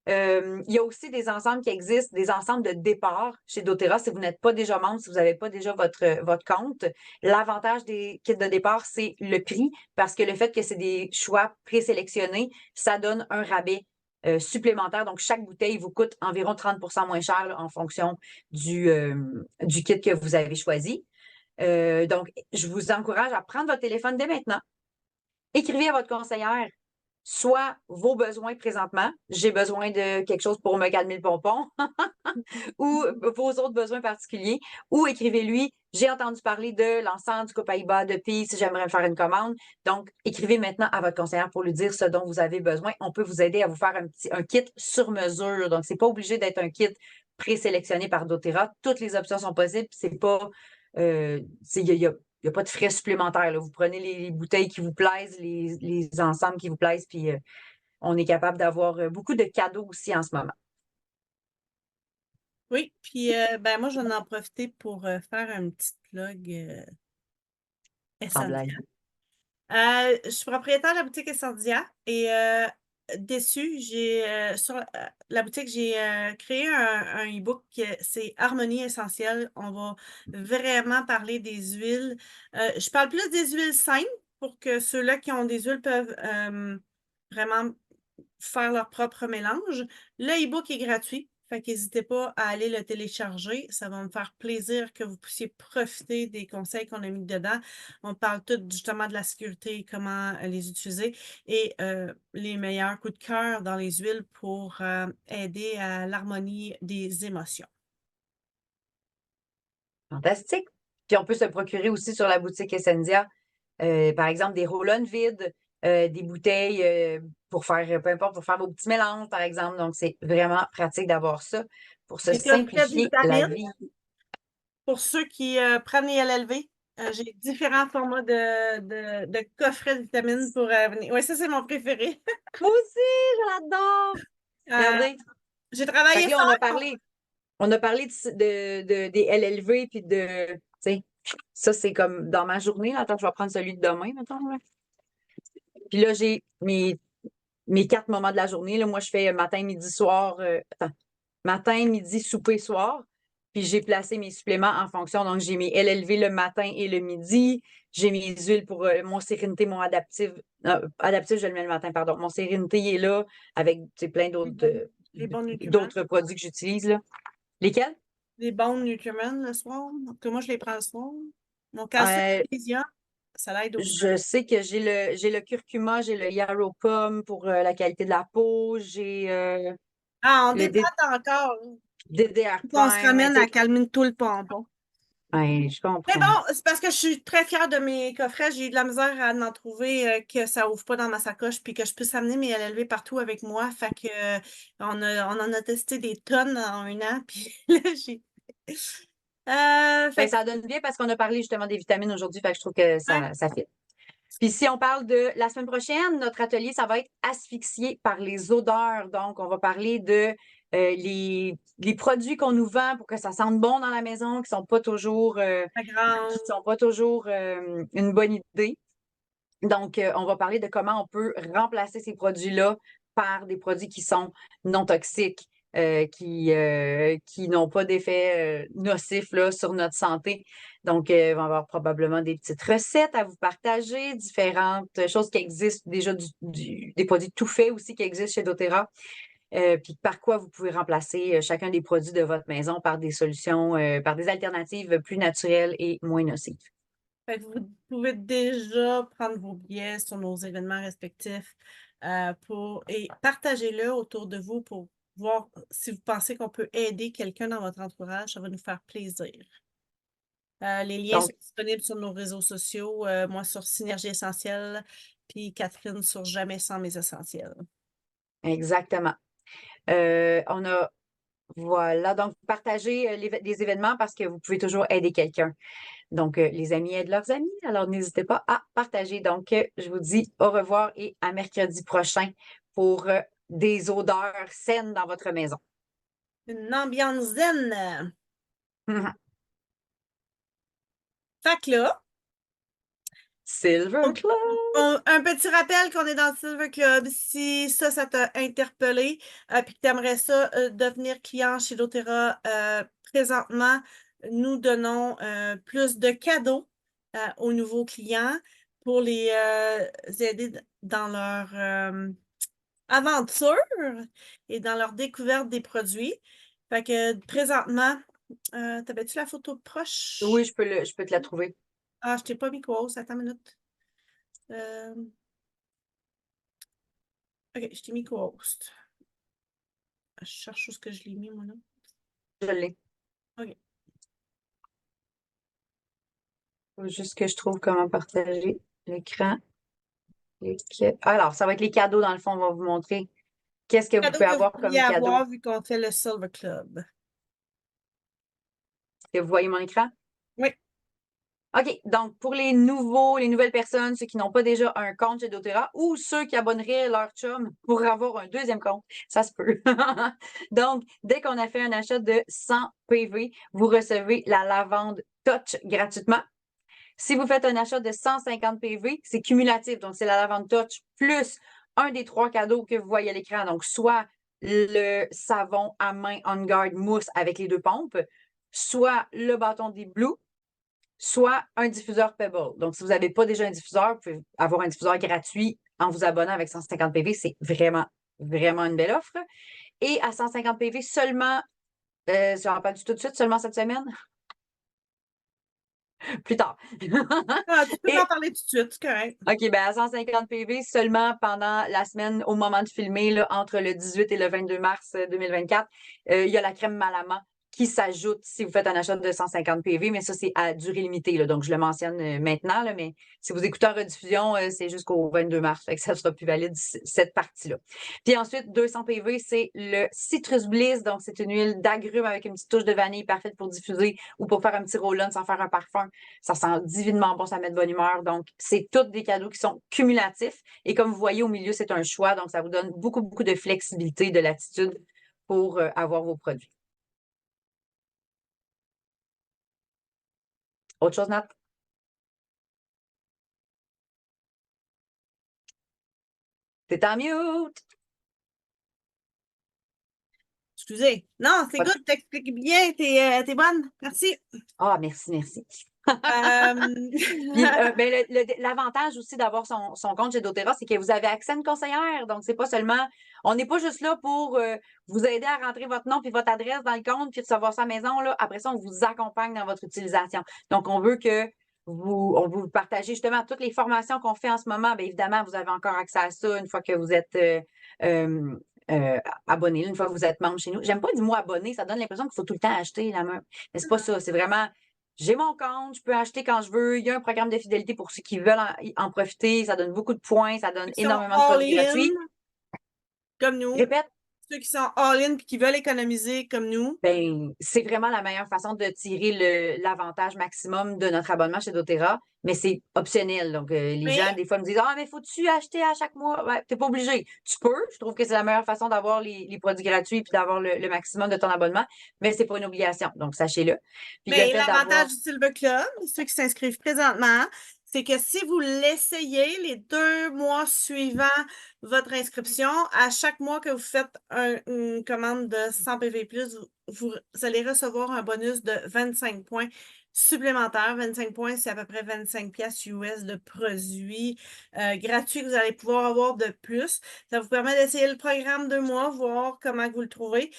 Il y a aussi des ensembles qui existent, des ensembles de départ chez doTERRA. Si vous n'êtes pas déjà membre, si vous n'avez pas déjà votre compte, l'avantage des kits de départ, c'est le prix parce que le fait que c'est des choix présélectionnés, ça donne un rabais supplémentaire. Donc, chaque bouteille vous coûte environ 30 moins cher là, en fonction du kit que vous avez choisi. Donc, je vous encourage à prendre votre téléphone dès maintenant. Écrivez à votre conseillère soit vos besoins présentement, j'ai besoin de quelque chose pour me calmer le pompon, ou vos autres besoins particuliers, ou écrivez-lui, j'ai entendu parler de l'encens, du copaïba, de Peace, j'aimerais me faire une commande. Donc, écrivez maintenant à votre conseillère pour lui dire ce dont vous avez besoin. On peut vous aider à vous faire un kit sur mesure. Donc, c'est pas obligé d'être un kit présélectionné par doTERRA. Toutes les options sont possibles. C'est pas, il n'y a pas de frais supplémentaires, là. Vous prenez les bouteilles qui vous plaisent, les ensembles qui vous plaisent, puis on est capable d'avoir beaucoup de cadeaux aussi en ce moment. Oui, puis ben moi, je vais en profiter pour faire un petit plug Sans blague. Essentia. Je suis propriétaire de la boutique Essentia et dessus, sur la boutique, j'ai créé un e-book, c'est Harmonie essentielle. On va vraiment parler des huiles. Je parle plus des huiles simples pour que ceux-là qui ont des huiles peuvent vraiment faire leur propre mélange. Le e-book est gratuit, fait qu'hésitez pas à aller le télécharger. Ça va me faire plaisir que vous puissiez profiter des conseils qu'on a mis dedans. On parle tout justement de la sécurité, comment les utiliser et les meilleurs coups de cœur dans les huiles pour aider à l'harmonie des émotions. Fantastique. Puis on peut se procurer aussi sur la boutique Essentia, par exemple, des roll-on vides, des bouteilles pour faire, peu importe, pour faire vos petits mélanges, par exemple. Donc, c'est vraiment pratique d'avoir ça pour se J'ai un coffret de simplifier la vitamines vie. pour ceux qui prennent les LLV. J'ai différents formats de coffrets de vitamines pour venir. Oui, ça, c'est mon préféré. Moi aussi, je l'adore. Euh, Regardez. j'ai Fait travaillé que là, fort. on a parlé des LLV, puis tu sais, ça, c'est comme dans ma journée. Là. Attends, je vais prendre celui de demain, mettons. Là. Puis là, j'ai mes 4 moments de la journée. Là. Moi, je fais matin, midi, soir. Attends. Matin, midi, souper, soir. Puis j'ai placé mes suppléments en fonction. Donc, j'ai mes LLV le matin et le midi. J'ai mes huiles pour mon sérénité, mon adaptif. Adaptif, je le mets le matin, pardon. Mon sérénité il est là avec plein Les bons nutriments. d'autres produits que j'utilise. Là. Lesquels? Les bons nutriments le soir. Que moi, je les prends le soir. Mon calcium, Euh, magnésium, ça l'aide au. je sais que j'ai le curcuma, j'ai le yarrow pomme pour la qualité de la peau. J'ai Ah, on le débatte encore. DDR On se Prime. Mais ramène tu à sais, calmer tout le pompon. ouais, je Mais comprends. bon, c'est parce que je suis très fière de mes coffrets. J'ai eu de la misère à en trouver que ça ouvre pas dans ma sacoche puis que je puisse amener mes LLV partout avec moi. Fait que on en a testé des tonnes en un an. Puis là, j'ai. Ben, Fait que, ça donne bien parce qu'on a parlé justement des vitamines aujourd'hui, fait que je trouve que ouais, ça fait. Puis si on parle de la semaine prochaine, notre atelier, ça va être asphyxié par les odeurs. Donc, on va parler de les produits qu'on nous vend pour que ça sente bon dans la maison, qui sont pas toujours, la grande. une bonne idée. Donc, on va parler de comment on peut remplacer ces produits-là par des produits qui sont non toxiques, qui n'ont pas d'effet nocif là, sur notre santé. Donc, il va y avoir probablement des petites recettes à vous partager, différentes choses qui existent déjà, des produits tout faits aussi qui existent chez doTERRA. Puis par quoi vous pouvez remplacer chacun des produits de votre maison par des solutions, par des alternatives plus naturelles et moins nocives. Fait que vous pouvez déjà prendre vos billets sur nos événements respectifs et partagez-le autour de vous pour voir si vous pensez qu'on peut aider quelqu'un dans votre entourage. Ça va nous faire plaisir. Les liens sont disponibles sur nos réseaux sociaux, moi sur Synergie Essentielle, puis Catherine sur Jamais sans mes essentiels. Exactement. Voilà, donc partagez des événements parce que vous pouvez toujours aider quelqu'un. Donc, les amis aident leurs amis, alors n'hésitez pas à partager. Donc, je vous dis au revoir et à mercredi prochain pour des odeurs saines dans votre maison. Une ambiance zen. Fait que là, Silver Club! un petit rappel qu'on est dans le Silver Club. Si ça t'a interpellé puis que tu aimerais ça devenir client chez doTERRA, présentement, nous donnons plus de cadeaux aux nouveaux clients pour les aider dans leur aventure et dans leur découverte des produits. Fait que présentement, t'avais-tu la photo proche? Oui, je peux te la trouver. Ah, je t'ai pas mis quoi? Attends une minute. OK, je t'ai mis co-host. Je cherche où ce que je l'ai mis, moi, là. Je l'ai. OK. Faut juste que je trouve comment partager l'écran. Alors, ça va être les cadeaux, dans le fond, on va vous montrer qu'est-ce que vous Cadeau pouvez que vous avoir comme pourriez cadeau. avoir vu qu'on fait le Silver Club. Est-ce que vous voyez mon écran? Oui. OK, donc pour les nouvelles personnes, ceux qui n'ont pas déjà un compte chez doTERRA ou ceux qui abonneraient leur chum pour avoir un deuxième compte, ça se peut. Donc, dès qu'on a fait un achat de 100 PV, vous recevez la lavande Touch gratuitement. Si vous faites un achat de 150 PV, c'est cumulatif, donc c'est la lavande Touch plus un des 3 cadeaux que vous voyez à l'écran, donc soit le savon à main On Guard mousse avec les 2 pompes, soit le bâton des Blue, soit un diffuseur Pebble. Donc, si vous n'avez pas déjà un diffuseur, vous pouvez avoir un diffuseur gratuit en vous abonnant avec 150 PV. C'est vraiment, vraiment une belle offre. Et à 150 PV seulement, je n'en parle du tout de suite, seulement cette semaine. Plus tard. Ah, tu peux m'en parler tout de suite, c'est correct. OK, ben à 150 PV seulement pendant la semaine au moment de filmer, là, entre le 18 et le 22 mars 2024, il y a la crème Malama qui s'ajoute si vous faites un achat de 150 PV, mais ça, c'est à durée limitée. Là, donc, je le mentionne maintenant, là, mais si vous écoutez en rediffusion, c'est jusqu'au 22 mars. Fait que ça sera plus valide cette partie-là. Puis ensuite, 200 PV, c'est le Citrus Bliss. Donc, c'est une huile d'agrumes avec une petite touche de vanille parfaite pour diffuser ou pour faire un petit roll-on sans faire un parfum. Ça sent divinement bon, ça met de bonne humeur. Donc, c'est tous des cadeaux qui sont cumulatifs. Et comme vous voyez, au milieu, c'est un choix. Donc, ça vous donne beaucoup, beaucoup de flexibilité, de latitude pour avoir vos produits. Autre chose, Nat? T'es en mute! Excusez. Non, c'est good, t'expliques bien, t'es bonne. Merci. Ah, merci, merci. Puis, ben, l'avantage aussi d'avoir son compte chez doTERRA, c'est que vous avez accès à une conseillère. Donc, c'est pas seulement, on n'est pas juste là pour vous aider à rentrer votre nom puis votre adresse dans le compte puis recevoir ça à la maison. Là. Après ça, on vous accompagne dans votre utilisation. Donc, on veut que on vous partagez justement toutes les formations qu'on fait en ce moment. Bien évidemment, vous avez encore accès à ça une fois que vous êtes abonné, une fois que vous êtes membre chez nous. J'aime pas du mot abonné, ça donne l'impression qu'il faut tout le temps acheter la même. Mais c'est pas ça, c'est vraiment j'ai mon compte, je peux acheter quand je veux. Il y a un programme de fidélité pour ceux qui veulent en profiter. Ça donne beaucoup de points, ça donne énormément de produits gratuits. Comme nous. Répète. Ceux qui sont all-in et qui veulent économiser comme nous. Ben, c'est vraiment la meilleure façon de tirer l'avantage maximum de notre abonnement chez doTERRA, mais c'est optionnel. Donc, les gens, des fois, me disent ah, mais faut-tu acheter à chaque mois? Ouais, t'es pas obligé. Tu peux. Je trouve que c'est la meilleure façon d'avoir les produits gratuits puis d'avoir le maximum de ton abonnement, mais c'est pas une obligation. Donc, sachez-le. Mais l'avantage du Silver Club, ceux qui s'inscrivent présentement, c'est que si vous l'essayez les 2 mois suivant votre inscription, à chaque mois que vous faites une commande de 100 PV+, vous allez recevoir un bonus de 25 points supplémentaires. 25 points, c'est à peu près 25 piastres US de produits gratuits que vous allez pouvoir avoir de plus. Ça vous permet d'essayer le programme 2 mois, voir comment vous le trouvez.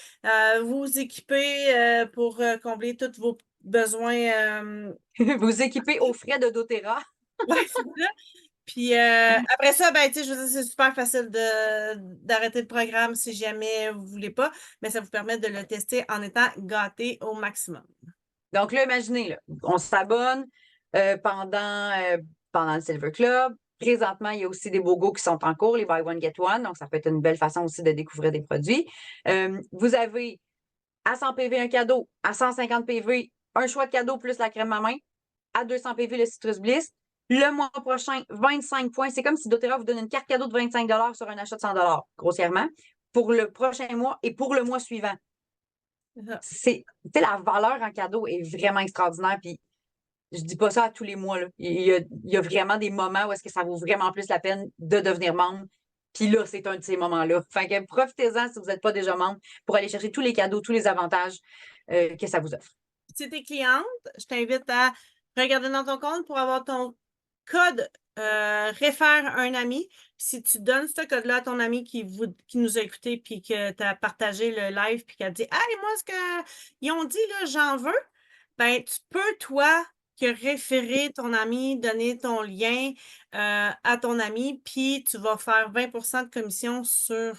Vous équiper pour combler tous vos besoins. Vous équipez aux frais de doTERRA. Ouais, c'est ça. Puis après ça, ben, tu sais, je veux dire, c'est super facile d'arrêter le programme si jamais vous voulez pas, mais ça vous permet de le tester en étant gâté au maximum. Donc là, imaginez, là, on s'abonne pendant le Silver Club. Présentement, il y a aussi des BOGO qui sont en cours, les Buy One Get One. Donc, ça peut être une belle façon aussi de découvrir des produits. Vous avez à 100 PV un cadeau, à 150 PV un choix de cadeau plus la crème à main, à 200 PV le Citrus Bliss. Le mois prochain, 25 points. C'est comme si doTERRA vous donne une carte cadeau de 25 sur un achat de 100 grossièrement, pour le prochain mois et pour le mois suivant. La valeur en cadeau est vraiment extraordinaire. Puis je dis pas ça à tous les mois. Là. Il y a vraiment des moments où est-ce que ça vaut vraiment plus la peine de devenir membre. Puis là, c'est un de ces moments-là. Fait que profitez-en si vous n'êtes pas déjà membre pour aller chercher tous les cadeaux, tous les avantages que ça vous offre. Si tu es cliente, je t'invite à regarder dans ton compte pour avoir ton code réfère un ami. Si tu donnes ce code-là à ton ami qui nous a écoutés puis que tu as partagé le live puis qui a dit hey, moi, ce qu'ils ont dit, là, j'en veux, ben, tu peux, toi, que référer ton ami, donner ton lien à ton ami, puis tu vas faire 20 de commission sur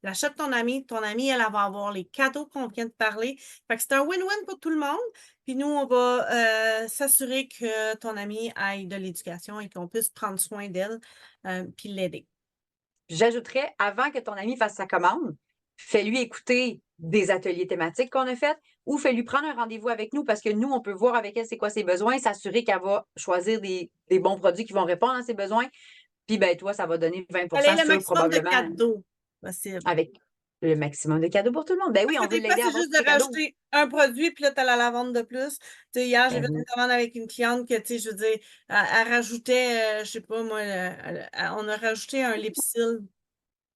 l'achat de ton ami. Ton ami, elle va avoir les cadeaux qu'on vient de parler. Fait que c'est un win-win pour tout le monde. Puis nous, on va s'assurer que ton ami aille de l'éducation et qu'on puisse prendre soin d'elle puis l'aider. J'ajouterais, avant que ton ami fasse sa commande, fais-lui écouter des ateliers thématiques qu'on a faits ou fais-lui prendre un rendez-vous avec nous parce que nous, on peut voir avec elle c'est quoi ses besoins, s'assurer qu'elle va choisir des bons produits qui vont répondre à ses besoins. Puis, ben, toi, ça va donner 20 Quel est le sur maximum de probablement cadeaux possible? avec le maximum de cadeaux pour tout le monde. Ben oui, Parce on que veut des fois, l'aider à c'est avoir juste tous ses de cadeaux. rajouter un produit, puis là, tu as la lavande de plus. Tu sais, hier, j'ai Ben fait oui. une commande avec une cliente que, tu sais, je veux dire, elle rajoutait, je sais pas, moi, on a rajouté un lipsil,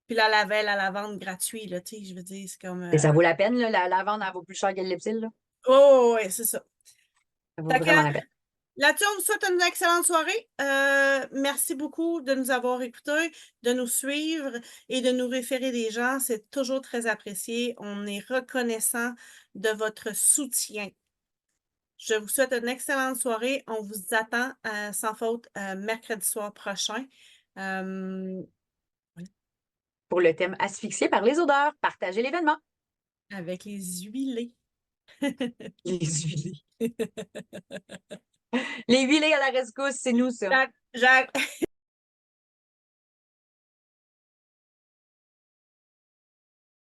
puis là, elle avait la lavande gratuite, là, tu sais, je veux dire, c'est comme... Et ça vaut la peine, là, la lavande, elle vaut plus cher que le Lipsil, là. Oh, ouais, c'est ça. Ça vaut Fait que vraiment la peine. là-dessus, on vous souhaite une excellente soirée. Merci beaucoup de nous avoir écoutés, de nous suivre et de nous référer des gens. C'est toujours très apprécié. On est reconnaissant de votre soutien. Je vous souhaite une excellente soirée. On vous attend sans faute mercredi soir prochain. Pour le thème asphyxié par les odeurs, partagez l'événement. Avec les huilés. Les huilés. Les huilés à la rescousse, c'est nous, ça. Jacques,